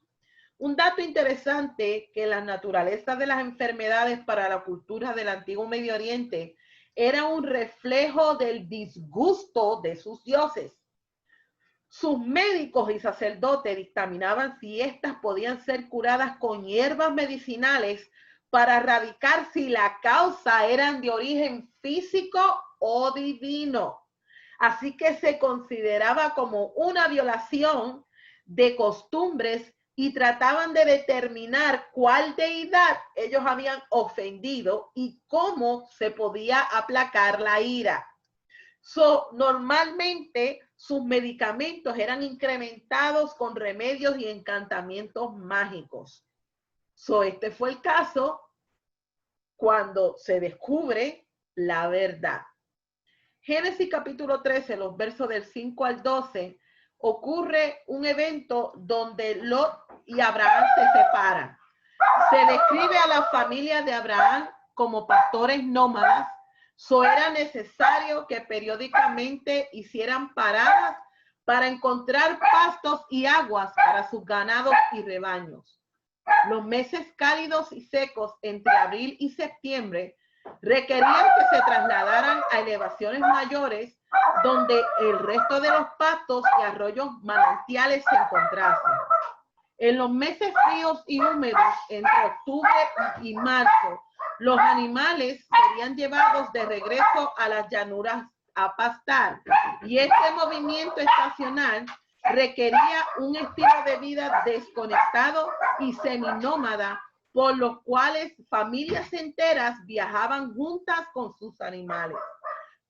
Un dato interesante que la naturaleza de las enfermedades para la cultura del antiguo Medio Oriente era un reflejo del disgusto de sus dioses. Sus médicos y sacerdotes dictaminaban si éstas podían ser curadas con hierbas medicinales para erradicar si la causa eran de origen físico o divino. Así que se consideraba como una violación de costumbres y trataban de determinar cuál deidad ellos habían ofendido y cómo se podía aplacar la ira. Normalmente sus medicamentos eran incrementados con remedios y encantamientos mágicos. Este fue el caso cuando se descubre la verdad. Génesis capítulo 13, los versos del 5 al 12, ocurre un evento donde Lot y Abraham se separan. Se describe a la familia de Abraham como pastores nómadas. Era necesario que periódicamente hicieran paradas para encontrar pastos y aguas para sus ganados y rebaños. Los meses cálidos y secos entre abril y septiembre requerían que se trasladaran a elevaciones mayores donde el resto de los pastos y arroyos manantiales se encontrasen. En los meses fríos y húmedos, entre octubre y marzo, los animales serían llevados de regreso a las llanuras a pastar. Y este movimiento estacional requería un estilo de vida desconectado y seminómada, por los cuales familias enteras viajaban juntas con sus animales.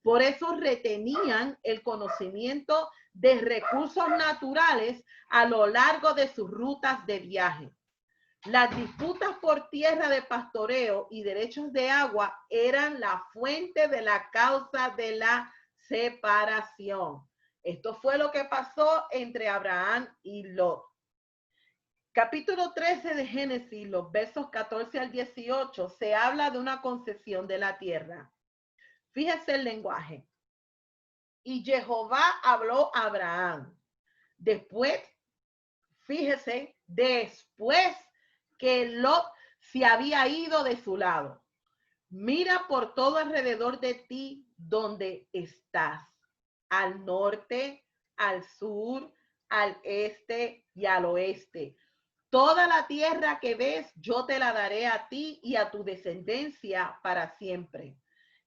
Por eso retenían el conocimiento de recursos naturales a lo largo de sus rutas de viaje. Las disputas por tierra de pastoreo y derechos de agua eran la fuente de la causa de la separación. Esto fue lo que pasó entre Abraham y Lot. Capítulo 13 de Génesis, los versos 14 al 18, se habla de una concesión de la tierra. Fíjese el lenguaje. Y Jehová habló a Abraham. Después, fíjese, después que Lot se había ido de su lado. Mira por todo alrededor de ti donde estás, al norte, al sur, al este y al oeste. Toda la tierra que ves, yo te la daré a ti y a tu descendencia para siempre.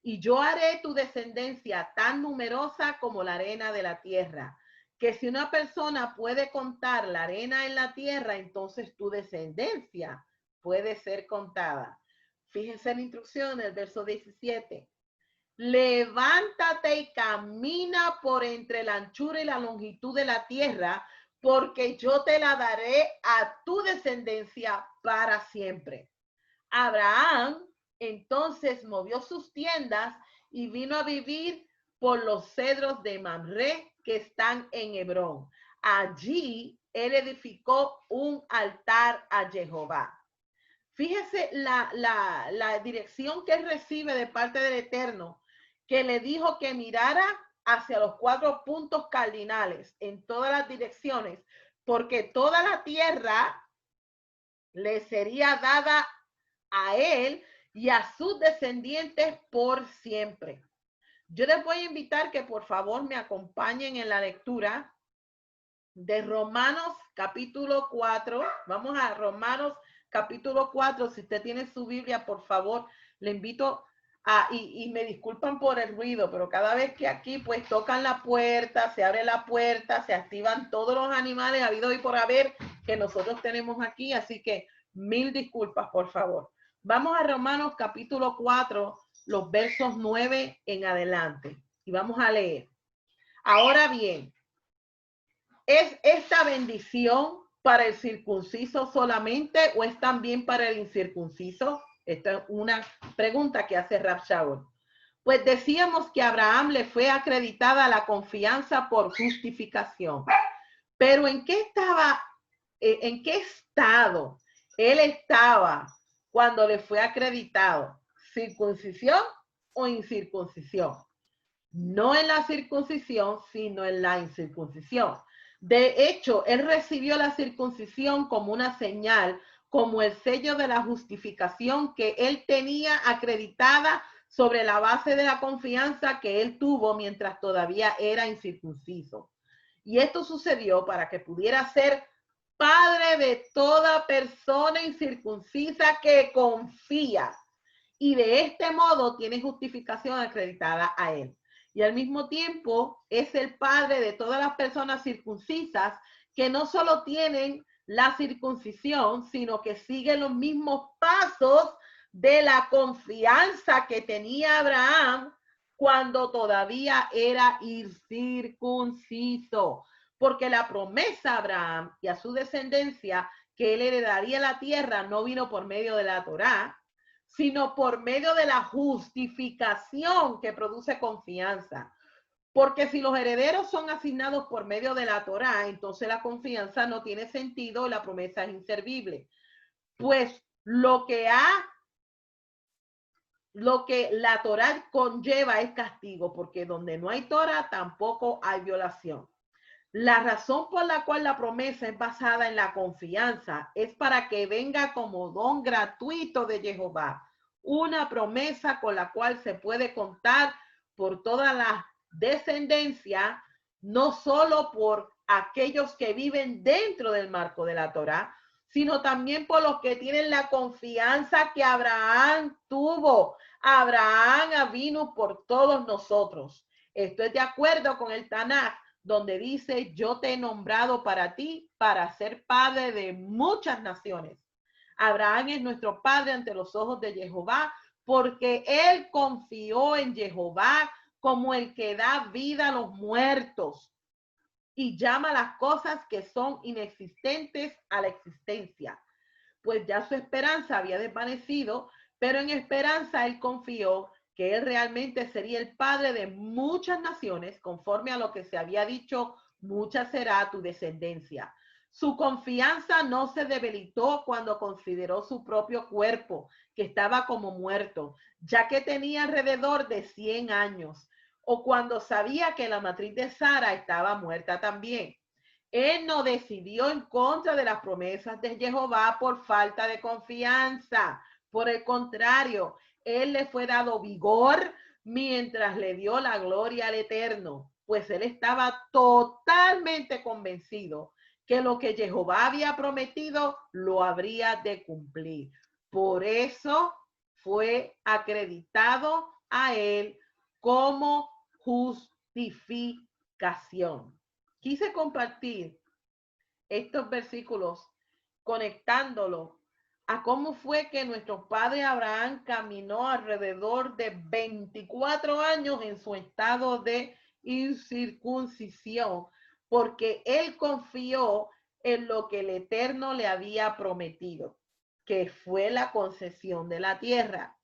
Y yo haré tu descendencia tan numerosa como la arena de la tierra, que si una persona puede contar la arena en la tierra, entonces tu descendencia puede ser contada. Fíjense la instrucción en el verso 17. Levántate y camina por entre la anchura y la longitud de la tierra, porque yo te la daré a tu descendencia para siempre. Abraham entonces movió sus tiendas y vino a vivir por los cedros de Mamre que están en Hebrón. Allí él edificó un altar a Jehová. Fíjese la dirección que él recibe de parte del Eterno, que le dijo que mirara hacia los 4 puntos cardinales en todas las direcciones, porque toda la tierra le sería dada a él y a sus descendientes por siempre. Yo les voy a invitar que por favor me acompañen en la lectura de Romanos capítulo 4. Vamos a Romanos capítulo 4. Si usted tiene su Biblia, por favor, le invito a, y me disculpan por el ruido, pero cada vez que aquí pues tocan la puerta, se abre la puerta, se activan todos los animales habido y por haber que nosotros tenemos aquí, así que mil disculpas, por favor. Vamos a Romanos capítulo 4, los versos 9 en adelante, y vamos a leer. Ahora bien, ¿es esta bendición para el circunciso solamente o es también para el incircunciso? Esta es una pregunta que hace Rab Shaul. Pues decíamos que a Abraham le fue acreditada la confianza por justificación. Pero ¿en qué estado él estaba cuando le fue acreditado? ¿Circuncisión o incircuncisión? No en la circuncisión, sino en la incircuncisión. De hecho, él recibió la circuncisión como una señal, como el sello de la justificación que él tenía acreditada sobre la base de la confianza que él tuvo mientras todavía era incircunciso. Y esto sucedió para que pudiera ser padre de toda persona incircuncisa que confía. Y de este modo tiene justificación acreditada a él. Y al mismo tiempo es el padre de todas las personas circuncisas que no solo tienen la circuncisión, sino que siguen los mismos pasos de la confianza que tenía Abraham cuando todavía era incircunciso. Porque la promesa a Abraham y a su descendencia que él heredaría la tierra no vino por medio de la Torá, sino por medio de la justificación que produce confianza. Porque si los herederos son asignados por medio de la Torá, entonces la confianza no tiene sentido y la promesa es inservible. Pues lo que la Torá conlleva es castigo, porque donde no hay Torá tampoco hay violación. La razón por la cual la promesa es basada en la confianza es para que venga como don gratuito de Jehová, una promesa con la cual se puede contar por toda la descendencia, no solo por aquellos que viven dentro del marco de la Torá, sino también por los que tienen la confianza que Abraham tuvo. Abraham vino por todos nosotros. Esto es de acuerdo con el Tanaj, donde dice, yo te he nombrado para ti, para ser padre de muchas naciones. Abraham es nuestro padre ante los ojos de Jehová, porque él confió en Jehová como el que da vida a los muertos y llama las cosas que son inexistentes a la existencia. Pues ya su esperanza había desvanecido, pero en esperanza él confió que él realmente sería el padre de muchas naciones, conforme a lo que se había dicho, mucha será tu descendencia. Su confianza no se debilitó cuando consideró su propio cuerpo, que estaba como muerto, ya que tenía alrededor de 100 años, o cuando sabía que la matriz de Sara estaba muerta también. Él no decidió en contra de las promesas de Jehová por falta de confianza. Por el contrario, él le fue dado vigor mientras le dio la gloria al Eterno, pues él estaba totalmente convencido que lo que Jehová había prometido lo habría de cumplir. Por eso fue acreditado a él como justificación. Quise compartir estos versículos conectándolo a cómo fue que nuestro padre Abraham caminó alrededor de 24 años en su estado de incircuncisión, porque él confió en lo que el Eterno le había prometido, que fue la concesión de la tierra.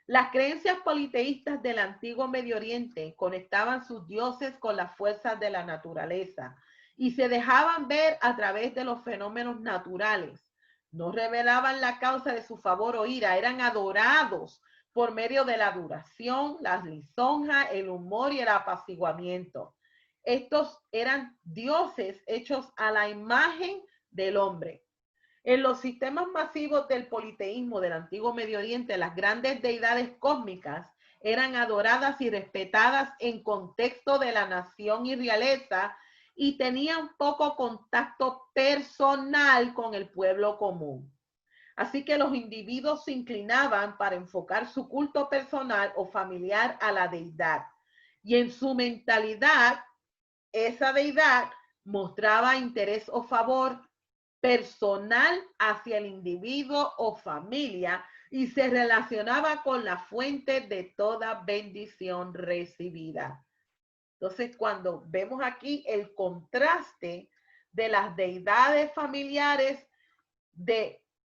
Las creencias politeístas del antiguo Medio Oriente conectaban sus dioses con las fuerzas de la naturaleza y se dejaban ver a través de los fenómenos naturales. No revelaban la causa de su favor o ira, eran adorados por medio de la adoración, las lisonjas, el humor y el apaciguamiento. Estos eran dioses hechos a la imagen del hombre. En los sistemas masivos del politeísmo del antiguo Medio Oriente, las grandes deidades cósmicas eran adoradas y respetadas en contexto de la nación y realeza y tenían poco contacto personal con el pueblo común. Así que los individuos se inclinaban para enfocar su culto personal o familiar a la deidad. Y en su mentalidad, esa deidad mostraba interés o favor personal hacia el individuo o familia y se relacionaba con la fuente de toda bendición recibida. Entonces, cuando vemos aquí el contraste de las deidades familiares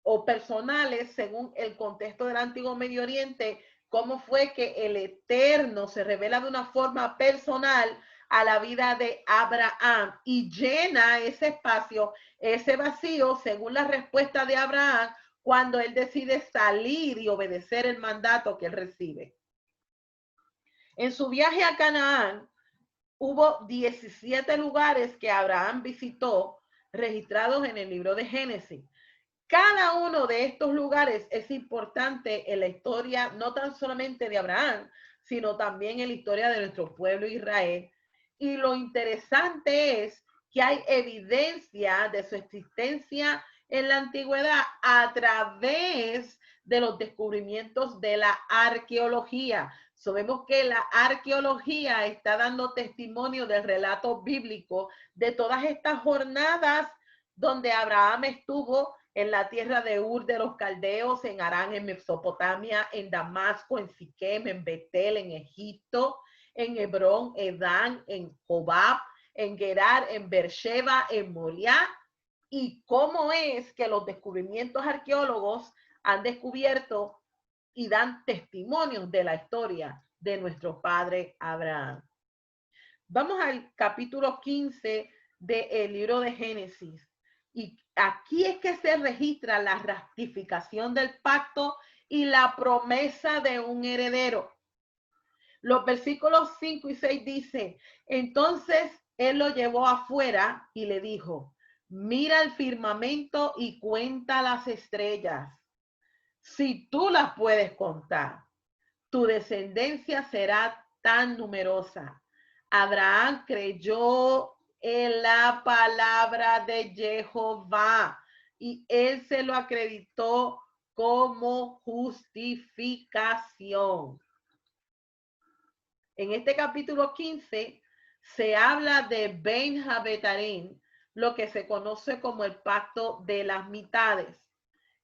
o personales según el contexto del antiguo Medio Oriente, cómo fue que el Eterno se revela de una forma personal a la vida de Abraham y llena ese espacio, ese vacío, según la respuesta de Abraham, cuando él decide salir y obedecer el mandato que él recibe. En su viaje a Canaán, hubo 17 lugares que Abraham visitó, registrados en el libro de Génesis. Cada uno de estos lugares es importante en la historia, no tan solamente de Abraham, sino también en la historia de nuestro pueblo Israel. Y lo interesante es que hay evidencia de su existencia en la antigüedad a través de los descubrimientos de la arqueología. Sabemos que la arqueología está dando testimonio del relato bíblico de todas estas jornadas donde Abraham estuvo en la tierra de Ur de los Caldeos, en Harán, en Mesopotamia, en Damasco, en Siquem, en Betel, en Egipto, en Hebrón, Edán, en Jobab, en Gerar, en Beersheba, en Moriah, y cómo es que los descubrimientos arqueólogos han descubierto y dan testimonios de la historia de nuestro padre Abraham. Vamos al capítulo 15 del libro de Génesis. Y aquí es que se registra la ratificación del pacto y la promesa de un heredero. Los versículos 5 y 6 dice, entonces él lo llevó afuera y le dijo, mira el firmamento y cuenta las estrellas. Si tú las puedes contar, tu descendencia será tan numerosa. Abraham creyó en la palabra de Jehová y él se lo acreditó como justificación. En este capítulo 15 se habla de Ben Habetarim, lo que se conoce como el pacto de las mitades.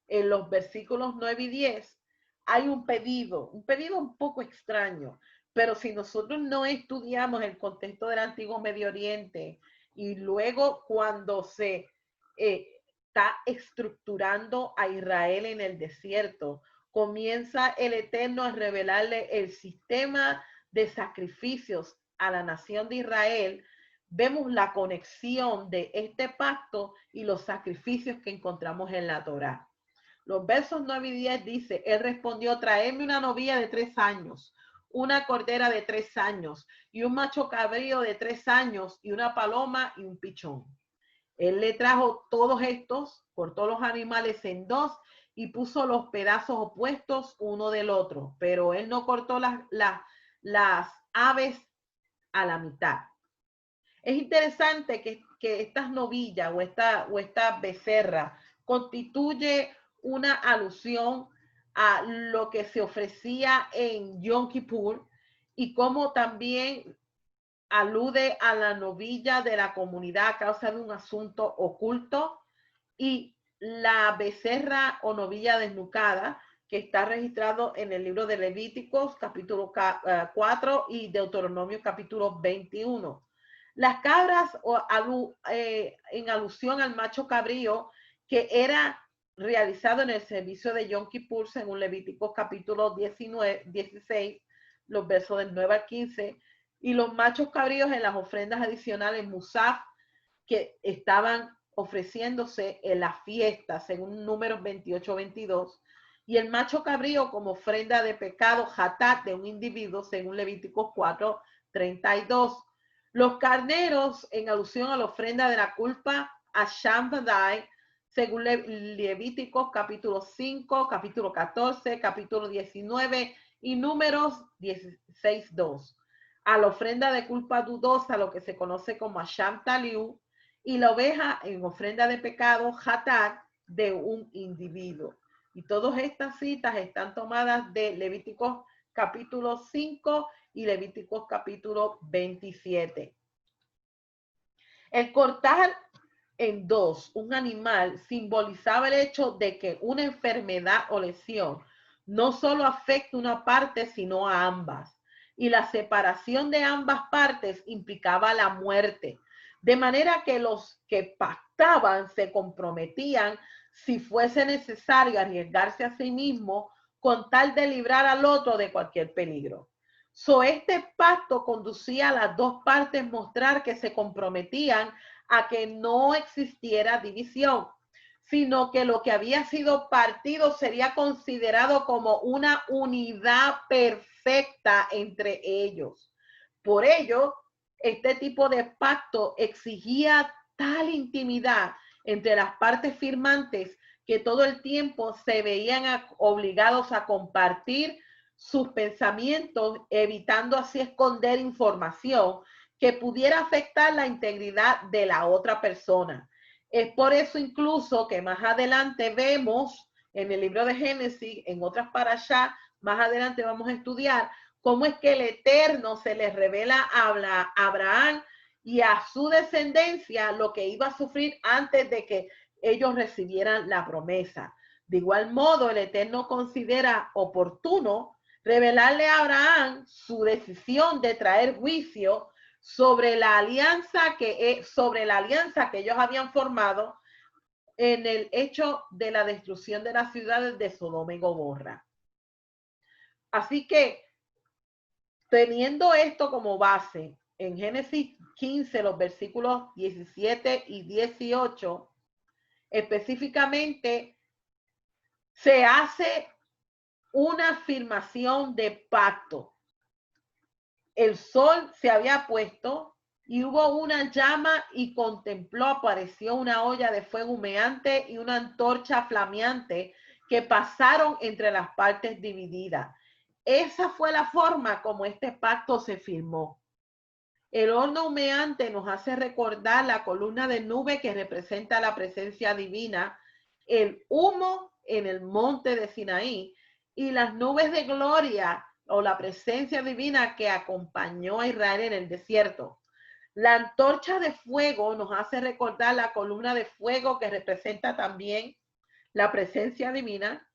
En los versículos 9 y 10 hay un pedido un poco extraño, pero si nosotros no estudiamos el contexto del antiguo Medio Oriente y luego cuando se está estructurando a Israel en el desierto, comienza el Eterno a revelarle el sistema de sacrificios a la nación de Israel. Vemos la conexión de este pacto y los sacrificios que encontramos en la Torá. Los versos 9 y 10 dice, él respondió, traedme una novilla de 3 años, una cordera de 3 años y un macho cabrío de 3 años y una paloma y un pichón. Él le trajo todos estos, cortó los animales en dos y puso los pedazos opuestos uno del otro, pero él no cortó las aves a la mitad. Es interesante que estas novillas o esta becerra constituye una alusión a lo que se ofrecía en Yom Kippur y cómo también alude a la novilla de la comunidad a causa de un asunto oculto, y la becerra o novilla desnucada que está registrado en el libro de Levíticos capítulo 4 y Deuteronomio capítulo 21. Las cabras en alusión al macho cabrío, que era realizado en el servicio de Yom Kippur, según Levíticos capítulo 16, los versos del 9 al 15, y los machos cabríos en las ofrendas adicionales Musaf, que estaban ofreciéndose en la fiesta, según Números 28-22, y el macho cabrío como ofrenda de pecado, hatat, de un individuo, según Levíticos 4:32. Los carneros, en alusión a la ofrenda de la culpa, a Shambadai, según Levíticos capítulo 5, capítulo 14, capítulo 19 y Números 16:2. A la ofrenda de culpa dudosa, lo que se conoce como Asham Taliu, y la oveja en ofrenda de pecado, hatat, de un individuo. Y todas estas citas están tomadas de Levíticos capítulo 5 y Levíticos capítulo 27. El cortar en dos un animal simbolizaba el hecho de que una enfermedad o lesión no solo afecta una parte, sino a ambas. Y la separación de ambas partes implicaba la muerte. De manera que los que pactaban se comprometían, si fuese necesario, a arriesgarse a sí mismo con tal de librar al otro de cualquier peligro. Este pacto conducía a las dos partes mostrar que se comprometían a que no existiera división, sino que lo que había sido partido sería considerado como una unidad perfecta entre ellos. Por ello, este tipo de pacto exigía tal intimidad entre las partes firmantes que todo el tiempo se veían obligados a compartir sus pensamientos, evitando así esconder información que pudiera afectar la integridad de la otra persona. Es por eso incluso que más adelante vemos en el libro de Génesis, en otras parashá, más adelante vamos a estudiar cómo es que el Eterno se les revela a Abraham y a su descendencia lo que iba a sufrir antes de que ellos recibieran la promesa. De igual modo, el Eterno considera oportuno revelarle a Abraham su decisión de traer juicio sobre la alianza que ellos habían formado en el hecho de la destrucción de las ciudades de Sodoma y Gomorra. Así que, teniendo esto como base, en Génesis 15, los versículos 17 y 18, específicamente se hace una afirmación de pacto. El sol se había puesto y hubo una llama y contempló, apareció una olla de fuego humeante y una antorcha flameante que pasaron entre las partes divididas. Esa fue la forma como este pacto se firmó. El horno humeante nos hace recordar la columna de nube que representa la presencia divina, el humo en el monte de Sinaí y las nubes de gloria o la presencia divina que acompañó a Israel en el desierto. La antorcha de fuego nos hace recordar la columna de fuego que representa también la presencia divina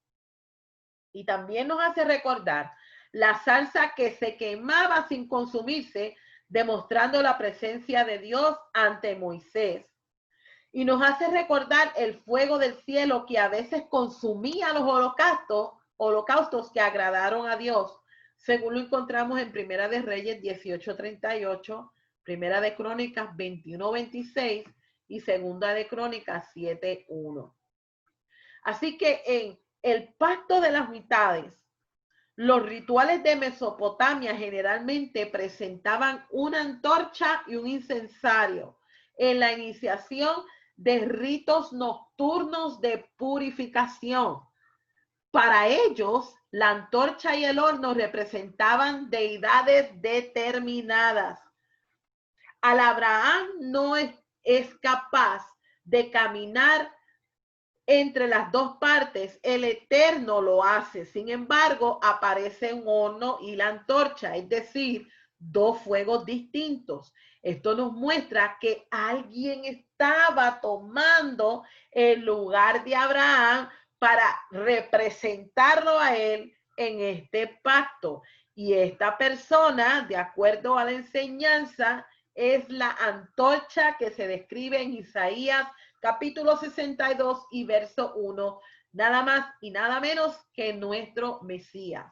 y también nos hace recordar la salsa que se quemaba sin consumirse, demostrando la presencia de Dios ante Moisés. Y nos hace recordar el fuego del cielo que a veces consumía los holocaustos que agradaron a Dios, según lo encontramos en Primera de Reyes 18:38, Primera de Crónicas 21:26 y Segunda de Crónicas 7:1. Así que en el pacto de las mitades, los rituales de Mesopotamia generalmente presentaban una antorcha y un incensario en la iniciación de ritos nocturnos de purificación. Para ellos, la antorcha y el horno representaban deidades determinadas. Al Abraham no es capaz de caminar entre las dos partes, el Eterno lo hace. Sin embargo, aparece un horno y la antorcha, es decir, dos fuegos distintos. Esto nos muestra que alguien estaba tomando el lugar de Abraham para representarlo a él en este pacto. Y esta persona, de acuerdo a la enseñanza, es la antorcha que se describe en Isaías capítulo 62 y verso 1, nada más y nada menos que nuestro Mesías.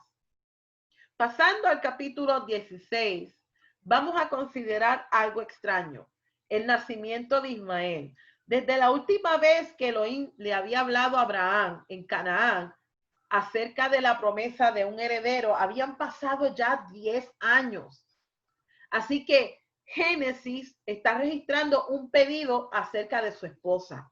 Pasando al capítulo 16, vamos a considerar algo extraño, el nacimiento de Ismael. Desde la última vez que Elohim le había hablado a Abraham en Canaán acerca de la promesa de un heredero, habían pasado ya 10 años. Así que Génesis está registrando un pedido acerca de su esposa.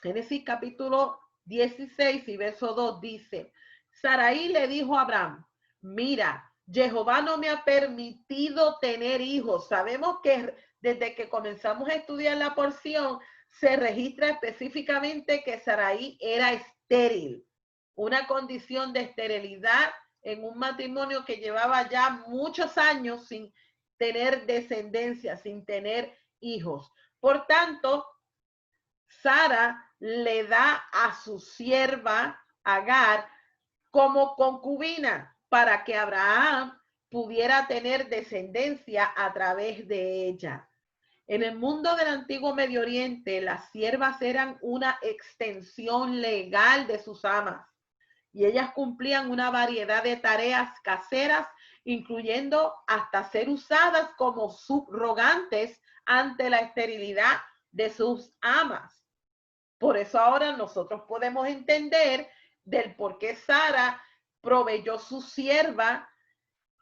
Génesis capítulo 16 y verso 2 dice, Sarai le dijo a Abraham, mira, Jehová no me ha permitido tener hijos. Sabemos que desde que comenzamos a estudiar la porción, se registra específicamente que Sarai era estéril, una condición de esterilidad en un matrimonio que llevaba ya muchos años sin tener descendencia, sin tener hijos. Por tanto, Sara le da a su sierva Agar como concubina para que Abraham pudiera tener descendencia a través de ella. En el mundo del antiguo Medio Oriente, las siervas eran una extensión legal de sus amas y ellas cumplían una variedad de tareas caseras, incluyendo hasta ser usadas como subrogantes ante la esterilidad de sus amas. Por eso ahora nosotros podemos entender del por qué Sara proveyó su sierva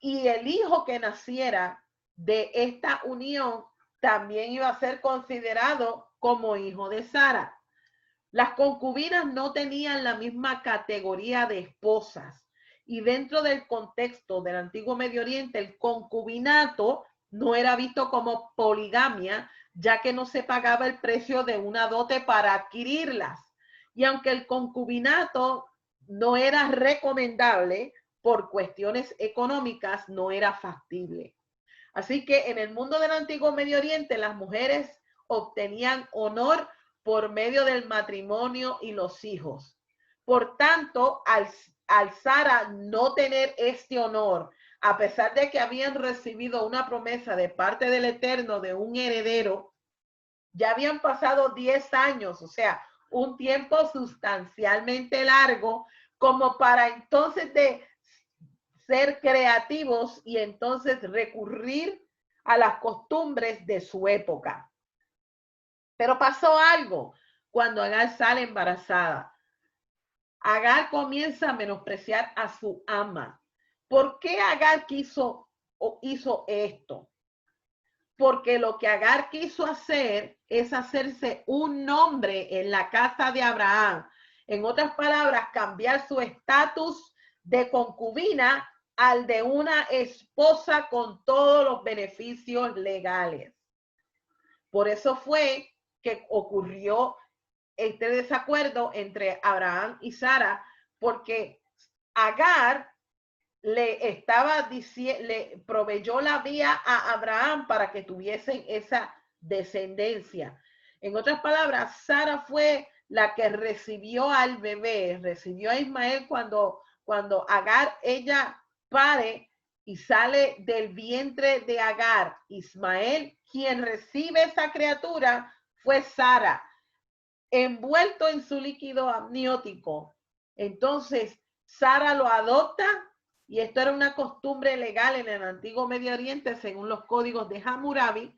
y el hijo que naciera de esta unión también iba a ser considerado como hijo de Sara. Las concubinas no tenían la misma categoría de esposas y dentro del contexto del antiguo Medio Oriente el concubinato no era visto como poligamia, ya que no se pagaba el precio de una dote para adquirirlas. Y aunque el concubinato no era recomendable por cuestiones económicas, no era factible. Así que en el mundo del antiguo Medio Oriente las mujeres obtenían honor por medio del matrimonio y los hijos. Por tanto, al Sara no tener este honor, a pesar de que habían recibido una promesa de parte del Eterno de un heredero, ya habían pasado 10 años, o sea, un tiempo sustancialmente largo, como para entonces de ser creativos y entonces recurrir a las costumbres de su época. Pero pasó algo cuando Agar sale embarazada. Agar comienza a menospreciar a su ama. ¿Por qué Agar hizo esto? Porque lo que Agar quiso hacer es hacerse un nombre en la casa de Abraham. En otras palabras, cambiar su estatus de concubina al de una esposa con todos los beneficios legales. Por eso fue que ocurrió este desacuerdo entre Abraham y Sara, porque Agar le proveyó la vía a Abraham para que tuviesen esa descendencia. En otras palabras, Sara fue la que recibió al bebé, recibió a Ismael cuando Agar, ella pare y sale del vientre de Agar. Ismael, quien recibe esa criatura, fue Sara, envuelto en su líquido amniótico. Entonces, Sara lo adopta y esto era una costumbre legal en el antiguo Medio Oriente según los códigos de Hammurabi.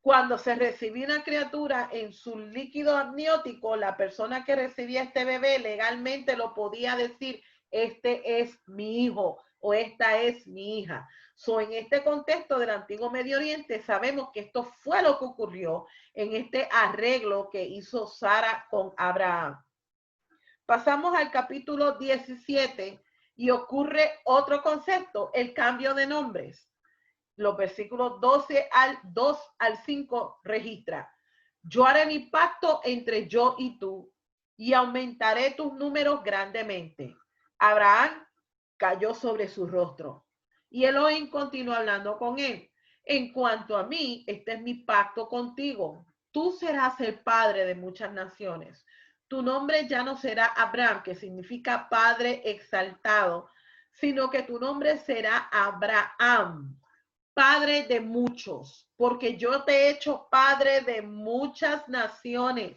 Cuando se recibía una criatura en su líquido amniótico, la persona que recibía este bebé legalmente lo podía decir, este es mi hijo o esta es mi hija. En este contexto del antiguo Medio Oriente sabemos que esto fue lo que ocurrió en este arreglo que hizo Sara con Abraham. Pasamos al capítulo 17 y ocurre otro concepto, el cambio de nombres. Los versículos 2 al 5 registra: yo haré mi pacto entre yo y tú y aumentaré tus números grandemente. Abraham cayó sobre su rostro y Elohim continuó hablando con él. En cuanto a mí, este es mi pacto contigo. Tú serás el padre de muchas naciones. Tu nombre ya no será Abraham, que significa padre exaltado, sino que tu nombre será Abraham, padre de muchos, porque yo te he hecho padre de muchas naciones.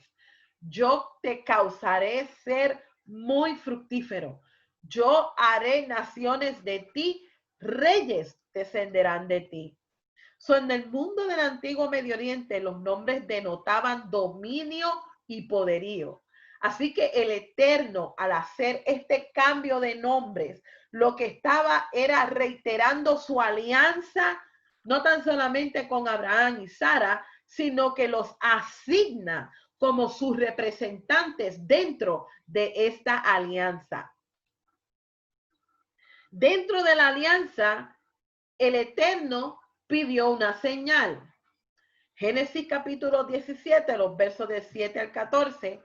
yo te causaré ser muy fructífero. Yo haré naciones de ti, reyes descenderán de ti. En el mundo del antiguo Medio Oriente, los nombres denotaban dominio y poderío. Así que el Eterno, al hacer este cambio de nombres, lo que estaba era reiterando su alianza, no tan solamente con Abraham y Sara, sino que los asigna como sus representantes dentro de esta alianza. Dentro de la alianza, el Eterno pidió una señal. Génesis capítulo 17, los versos de 7 al 14,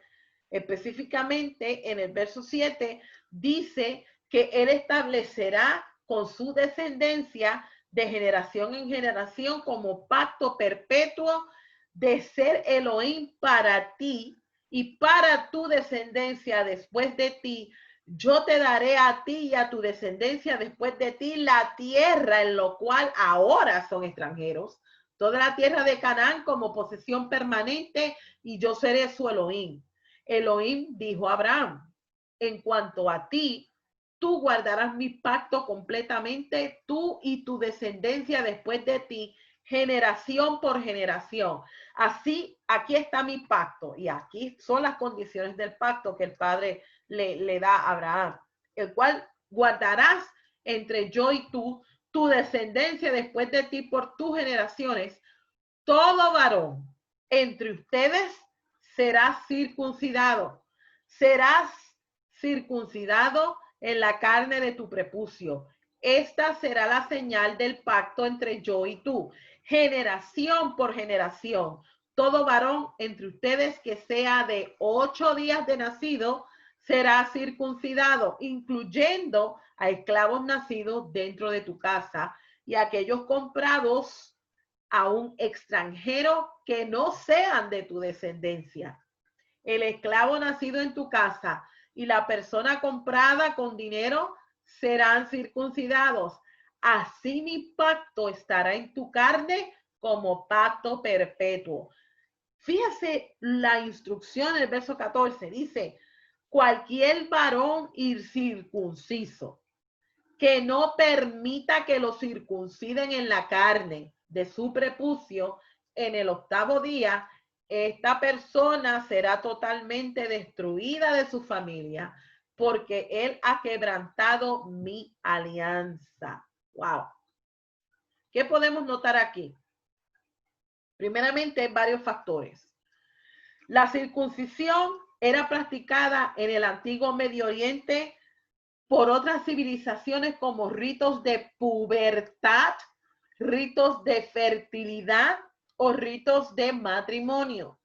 específicamente en el verso 7, dice que él establecerá con su descendencia de generación en generación como pacto perpetuo de ser Elohim para ti y para tu descendencia después de ti. Yo te daré a ti y a tu descendencia después de ti la tierra en lo cual ahora son extranjeros, toda la tierra de Canaán como posesión permanente, y yo seré su Elohim. Elohim dijo a Abraham, en cuanto a ti, tú guardarás mi pacto completamente, tú y tu descendencia después de ti, generación por generación. Así, aquí está mi pacto, y aquí son las condiciones del pacto que el Padre le da a Abraham, el cual guardarás entre yo y tú, tu descendencia después de ti por tus generaciones. Todo varón entre ustedes será circuncidado. Serás circuncidado en la carne de tu prepucio. Esta será la señal del pacto entre yo y tú, generación por generación. Todo varón entre ustedes que sea de 8 días de nacido será circuncidado, incluyendo a esclavos nacidos dentro de tu casa y a aquellos comprados a un extranjero que no sean de tu descendencia. El esclavo nacido en tu casa y la persona comprada con dinero serán circuncidados. Así mi pacto estará en tu carne como pacto perpetuo. Fíjese la instrucción, el verso 14 dice, cualquier varón incircunciso que no permita que lo circunciden en la carne de su prepucio en el 8º día, esta persona será totalmente destruida de su familia porque él ha quebrantado mi alianza. Wow. ¿Qué podemos notar aquí? Primeramente, varios factores. La circuncisión era practicada en el antiguo Medio Oriente por otras civilizaciones como ritos de pubertad, ritos de fertilidad o ritos de matrimonio.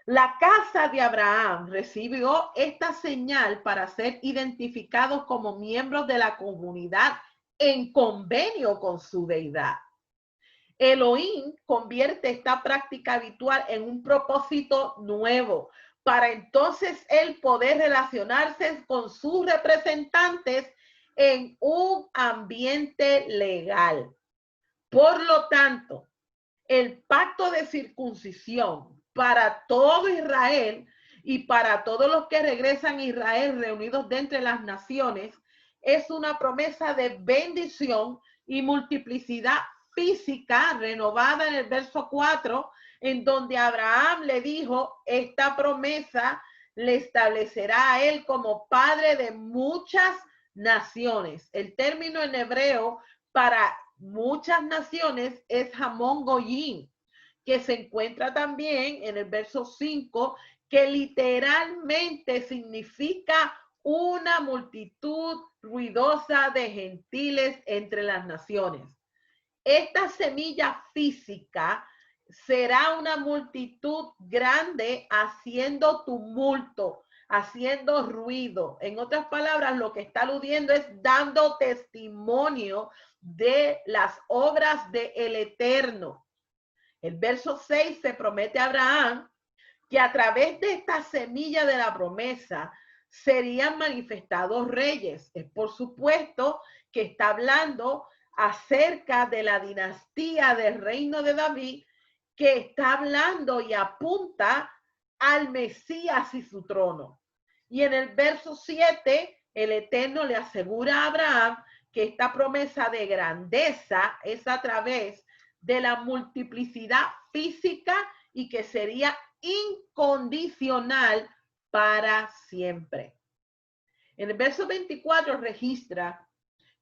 La casa de Abraham recibió esta señal para ser identificados como miembros de la comunidad en convenio con su deidad. Elohim convierte esta práctica habitual en un propósito nuevo para entonces él poder relacionarse con sus representantes en un ambiente legal. Por lo tanto, el pacto de circuncisión para todo Israel y para todos los que regresan a Israel reunidos de entre las naciones es una promesa de bendición y multiplicidad física renovada en el verso 4, en donde Abraham le dijo, esta promesa le establecerá a él como padre de muchas naciones. El término en hebreo para muchas naciones es Hamon Goyim, que se encuentra también en el verso 5, que literalmente significa una multitud ruidosa de gentiles entre las naciones. Esta semilla física será una multitud grande haciendo tumulto, haciendo ruido. En otras palabras, lo que está aludiendo es dando testimonio de las obras del Eterno. El verso 6 se promete a Abraham que a través de esta semilla de la promesa serían manifestados reyes. Es por supuesto que está hablando acerca de la dinastía del reino de David, que está hablando y apunta al Mesías y su trono. Y en el verso 7, el Eterno le asegura a Abraham que esta promesa de grandeza es a través de la multiplicidad física y que sería incondicional para siempre. En el verso 24 registra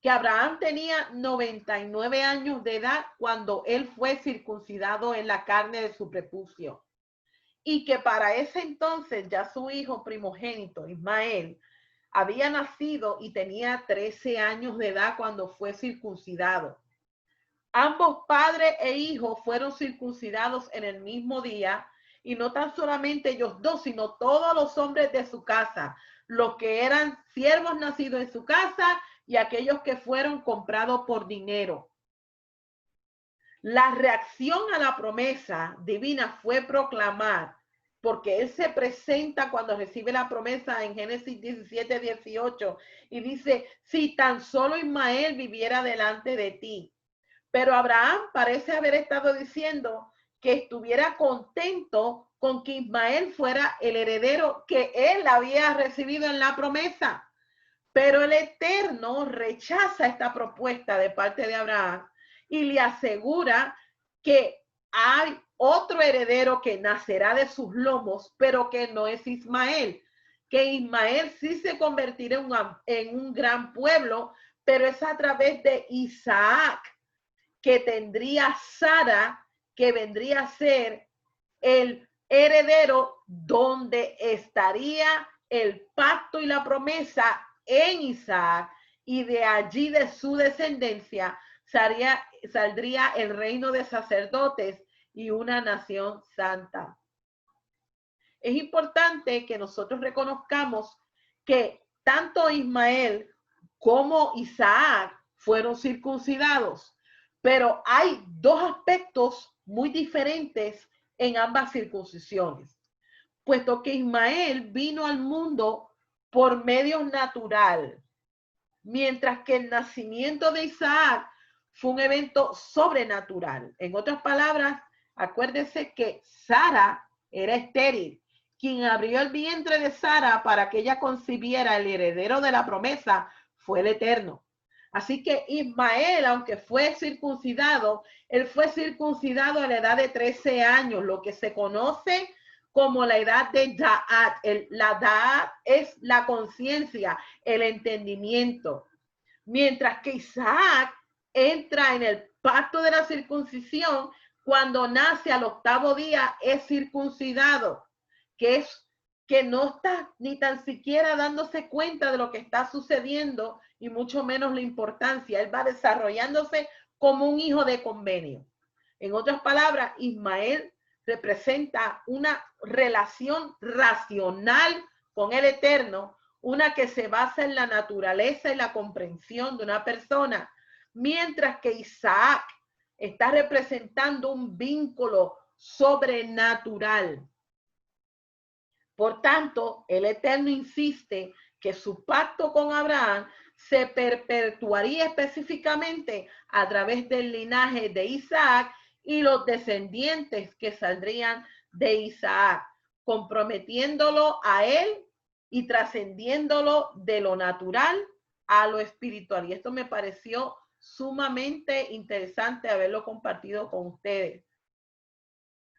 que Abraham tenía 99 años de edad cuando él fue circuncidado en la carne de su prepucio. Y que para ese entonces ya su hijo primogénito, Ismael, había nacido y tenía 13 años de edad cuando fue circuncidado. Ambos padre e hijo fueron circuncidados en el mismo día, y no tan solamente ellos dos, sino todos los hombres de su casa, los que eran siervos nacidos en su casa y aquellos que fueron comprados por dinero. La reacción a la promesa divina fue proclamar, porque él se presenta cuando recibe la promesa en Génesis 17, 18, y dice, si tan solo Ismael viviera delante de ti. Pero Abraham parece haber estado diciendo que estuviera contento con que Ismael fuera el heredero que él había recibido en la promesa. Pero el Eterno rechaza esta propuesta de parte de Abraham y le asegura que hay otro heredero que nacerá de sus lomos, pero que no es Ismael, que Ismael sí se convertirá en un gran pueblo, pero es a través de Isaac que tendría Sara, que vendría a ser el heredero, donde estaría el pacto y la promesa en Isaac, y de allí de su descendencia saldría el reino de sacerdotes y una nación santa. Es importante que nosotros reconozcamos que tanto Ismael como Isaac fueron circuncidados, pero hay dos aspectos muy diferentes en ambas circuncisiones, puesto que Ismael vino al mundo por medio natural, mientras que el nacimiento de Isaac fue un evento sobrenatural. En otras palabras, acuérdense que Sara era estéril. Quien abrió el vientre de Sara para que ella concibiera el heredero de la promesa fue el Eterno. Así que Ismael, aunque fue circuncidado, él fue circuncidado a la edad de 13 años, lo que se conoce como la edad de Da'at. La Da'at es la conciencia, el entendimiento. Mientras que Isaac entra en el pacto de la circuncisión cuando nace al 8º día, es circuncidado, que no está ni tan siquiera dándose cuenta de lo que está sucediendo y mucho menos la importancia. Él va desarrollándose como un hijo de convenio. En otras palabras, Ismael representa una relación racional con el Eterno, una que se basa en la naturaleza y la comprensión de una persona, mientras que Isaac está representando un vínculo sobrenatural. Por tanto, el Eterno insiste que su pacto con Abraham se perpetuaría específicamente a través del linaje de Isaac y los descendientes que saldrían de Isaac, comprometiéndolo a él y trascendiéndolo de lo natural a lo espiritual. Y esto me pareció sumamente interesante haberlo compartido con ustedes.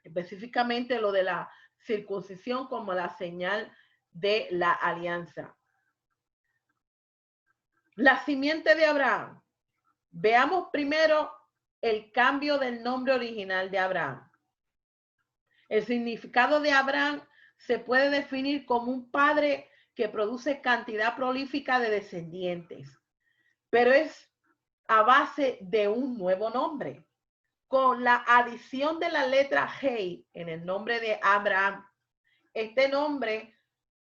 Específicamente lo de la circuncisión como la señal de la alianza. La simiente de Abraham. Veamos primero el cambio del nombre original de Abraham. El significado de Abraham se puede definir como un padre que produce cantidad prolífica de descendientes, pero es a base de un nuevo nombre. Con la adición de la letra Hey en el nombre de Abraham, este nombre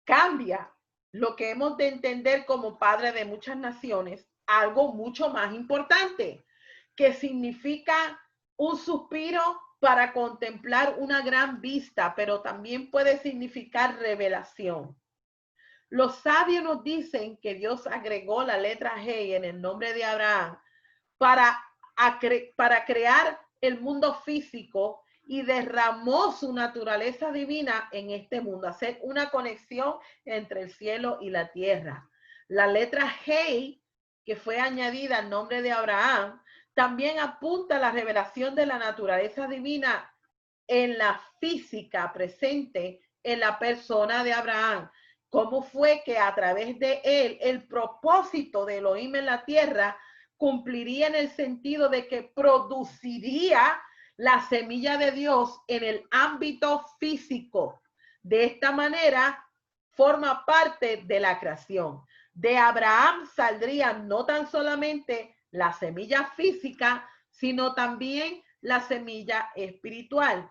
cambia lo que hemos de entender como padre de muchas naciones, algo mucho más importante, que significa un suspiro para contemplar una gran vista, pero también puede significar revelación. Los sabios nos dicen que Dios agregó la letra Hey en el nombre de Abraham para crear el mundo físico y derramó su naturaleza divina en este mundo, hacer una conexión entre el cielo y la tierra. La letra Hei, que fue añadida al nombre de Abraham, también apunta a la revelación de la naturaleza divina en la física presente en la persona de Abraham. ¿Cómo fue que a través de él el propósito de Elohim en la tierra cumpliría en el sentido de que produciría la semilla de Dios en el ámbito físico? De esta manera forma parte de la creación. De Abraham saldría no tan solamente la semilla física, sino también la semilla espiritual.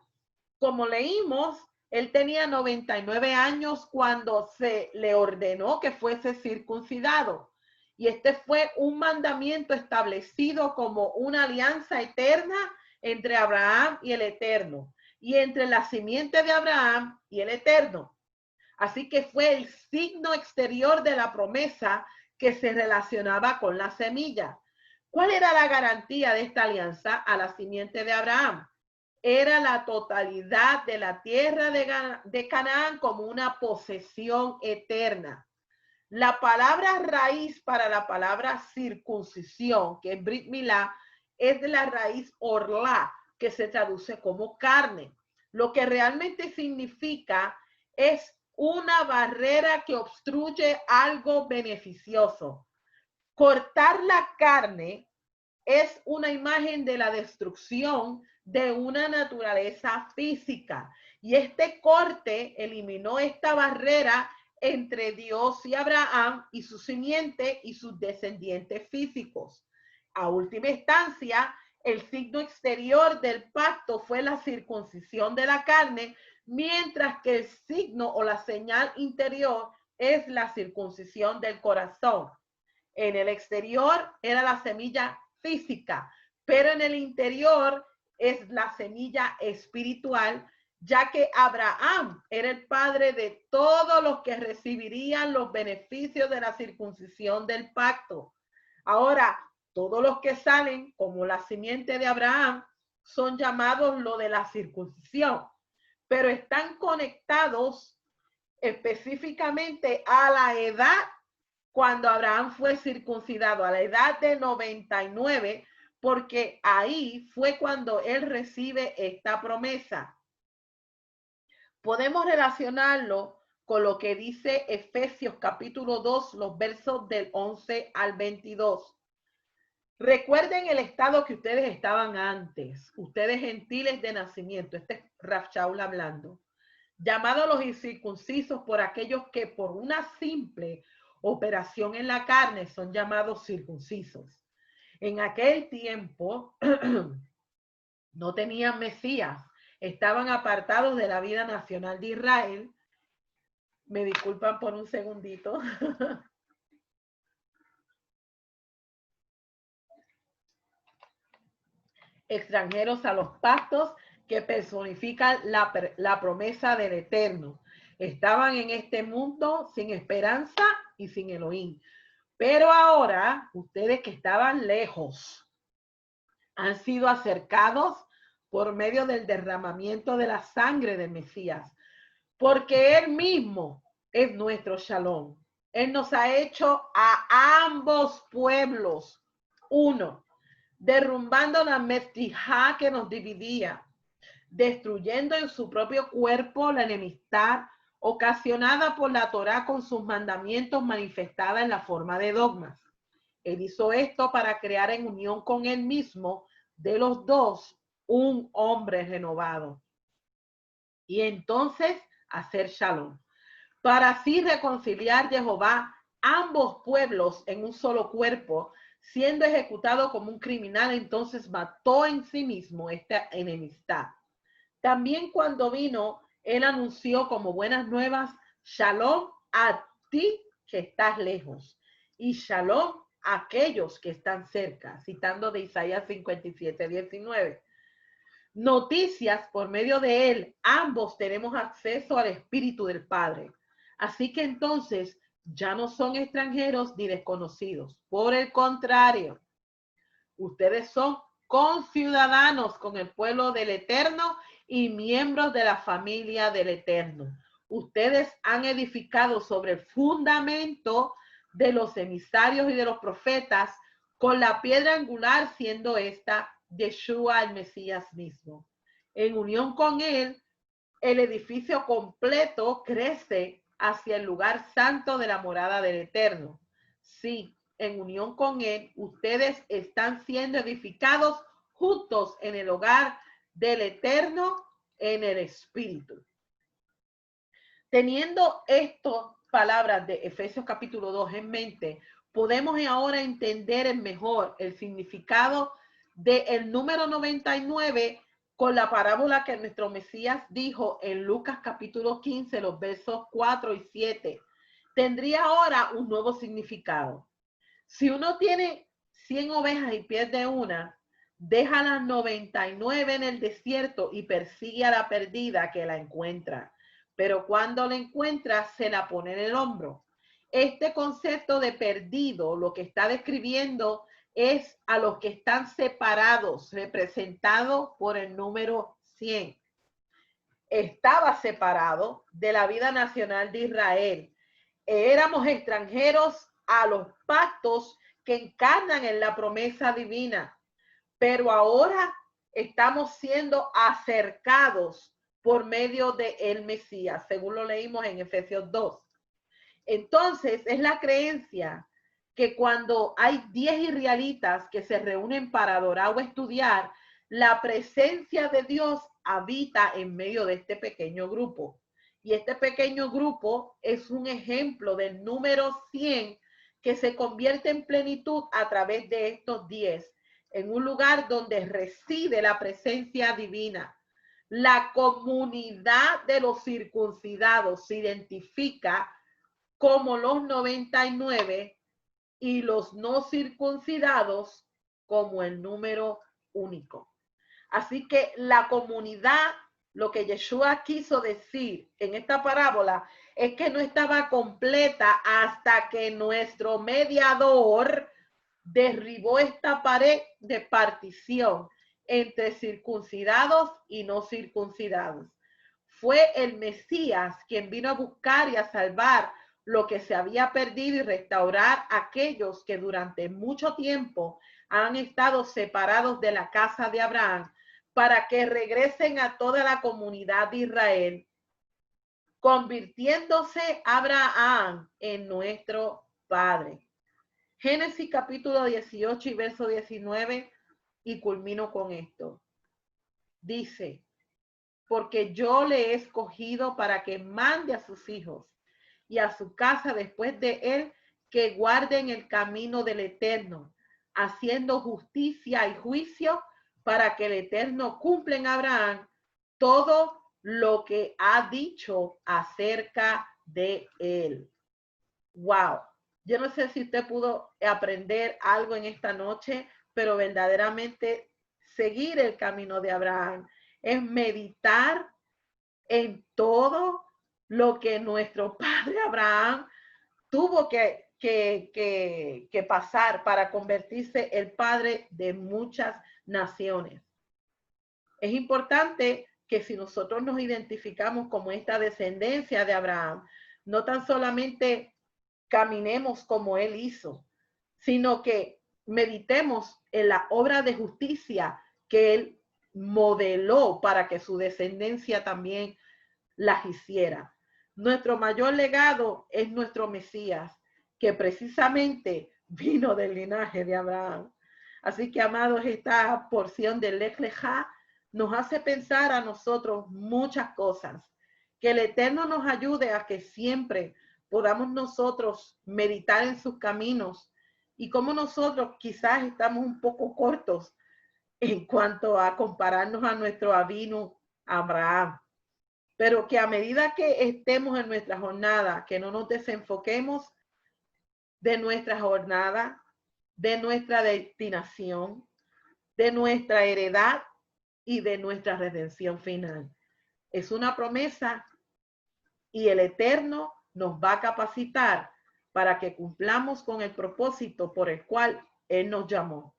Como leímos, él tenía 99 años cuando se le ordenó que fuese circuncidado. Y este fue un mandamiento establecido como una alianza eterna entre Abraham y el Eterno, y entre la simiente de Abraham y el Eterno. Así que fue el signo exterior de la promesa que se relacionaba con la semilla. ¿Cuál era la garantía de esta alianza a la simiente de Abraham? Era la totalidad de la tierra de Canaán como una posesión eterna. La palabra raíz para la palabra circuncisión, que es Brit Milá, es de la raíz orlá, que se traduce como carne. Lo que realmente significa es una barrera que obstruye algo beneficioso. Cortar la carne es una imagen de la destrucción de una naturaleza física. Y este corte eliminó esta barrera entre Dios y Abraham y su simiente y sus descendientes físicos. A última instancia, el signo exterior del pacto fue la circuncisión de la carne, mientras que el signo o la señal interior es la circuncisión del corazón. En el exterior era la semilla física, pero en el interior es la semilla espiritual, ya que Abraham era el padre de todos los que recibirían los beneficios de la circuncisión del pacto. Ahora, todos los que salen como la simiente de Abraham son llamados lo de la circuncisión, pero están conectados específicamente a la edad cuando Abraham fue circuncidado, a la edad de 99, porque ahí fue cuando él recibe esta promesa. Podemos relacionarlo con lo que dice Efesios capítulo 2, los versos del 11 al 22. Recuerden el estado que ustedes estaban antes, ustedes gentiles de nacimiento, este es Rav Shaul hablando, llamados los incircuncisos por aquellos que por una simple operación en la carne son llamados circuncisos. En aquel tiempo no tenían Mesías, estaban apartados de la vida nacional de Israel. Me disculpan por un segundito. Extranjeros a los pactos que personifican la promesa del Eterno. Estaban en este mundo sin esperanza y sin Elohim. Pero ahora, ustedes que estaban lejos, han sido acercados por medio del derramamiento de la sangre del Mesías, porque Él mismo es nuestro Shalom. Él nos ha hecho a ambos pueblos uno, derrumbando la mestijá que nos dividía, destruyendo en su propio cuerpo la enemistad ocasionada por la Torá con sus mandamientos manifestada en la forma de dogmas. Él hizo esto para crear en unión con él mismo de los dos un hombre renovado. Y entonces hacer shalom. Para así reconciliar Jehová ambos pueblos en un solo cuerpo, siendo ejecutado como un criminal, entonces mató en sí mismo esta enemistad. También cuando vino, él anunció como buenas nuevas, shalom a ti que estás lejos y shalom a aquellos que están cerca, citando de Isaías 57:19. Noticias por medio de él, ambos tenemos acceso al Espíritu del Padre. Así que entonces ya no son extranjeros ni desconocidos. Por el contrario, ustedes son conciudadanos con el pueblo del Eterno y miembros de la familia del Eterno. Ustedes han edificado sobre el fundamento de los emisarios y de los profetas, con la piedra angular siendo esta Yeshua el Mesías mismo. En unión con él, el edificio completo crece hacia el lugar santo de la morada del Eterno. Sí, en unión con él, ustedes están siendo edificados juntos en el hogar del Eterno en el Espíritu. Teniendo estas palabras de Efesios capítulo 2 en mente, podemos ahora entender mejor el significado del número 99 con la parábola que nuestro Mesías dijo en Lucas capítulo 15, los versos 4 y 7. Tendría ahora un nuevo significado. Si uno tiene 100 ovejas y pierde una, deja las 99 en el desierto y persigue a la perdida que la encuentra. Pero cuando la encuentra, se la pone en el hombro. Este concepto de perdido lo que está describiendo es a los que están separados, representados por el número 100. Estaba separado de la vida nacional de Israel. Éramos extranjeros a los pactos que encarnan en la promesa divina, pero ahora estamos siendo acercados por medio de el Mesías, según lo leímos en Efesios 2. Entonces, es la creencia que cuando hay 10 israelitas que se reúnen para adorar o estudiar, la presencia de Dios habita en medio de este pequeño grupo. Y este pequeño grupo es un ejemplo del número 100 que se convierte en plenitud a través de estos 10, en un lugar donde reside la presencia divina. La comunidad de los circuncidados se identifica como los 99 y los no circuncidados como el número único. Así que la comunidad, lo que Yeshua quiso decir en esta parábola es que no estaba completa hasta que nuestro mediador derribó esta pared de partición entre circuncidados y no circuncidados. Fue el Mesías quien vino a buscar y a salvar lo que se había perdido y restaurar a aquellos que durante mucho tiempo han estado separados de la casa de Abraham, para que regresen a toda la comunidad de Israel, convirtiéndose Abraham en nuestro Padre. Génesis capítulo 18 y verso 19, y culmino con esto. Dice, porque yo le he escogido para que mande a sus hijos y a su casa después de él, que guarden el camino del Eterno, haciendo justicia y juicio, para que el Eterno cumpla en Abraham todo lo que ha dicho acerca de él. Wow. Yo no sé si usted pudo aprender algo en esta noche, pero verdaderamente seguir el camino de Abraham es meditar en todo lo que nuestro padre Abraham tuvo que pasar para convertirse el padre de muchas naciones. Es importante que si nosotros nos identificamos como esta descendencia de Abraham, no tan solamente caminemos como él hizo, sino que meditemos en la obra de justicia que él modeló para que su descendencia también las hiciera. Nuestro mayor legado es nuestro Mesías, que precisamente vino del linaje de Abraham. Así que, amados, esta porción del Lech Lejá nos hace pensar a nosotros muchas cosas. Que el Eterno nos ayude a que siempre podamos nosotros meditar en sus caminos, y como nosotros quizás estamos un poco cortos en cuanto a compararnos a nuestro Avinu Abraham. Pero que a medida que estemos en nuestra jornada, que no nos desenfoquemos de nuestra jornada, de nuestra destinación, de nuestra heredad y de nuestra redención final. Es una promesa y el Eterno nos va a capacitar para que cumplamos con el propósito por el cual Él nos llamó.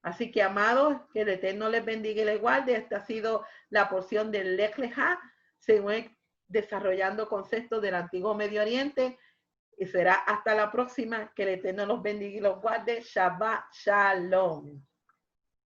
Así que, amados, que el Eterno les bendiga y les guarde. Esta ha sido la porción del Lech Lecha, según desarrollando conceptos del antiguo Medio Oriente. Y será hasta la próxima. Que el Eterno los bendiga y los guarde. Shabbat Shalom.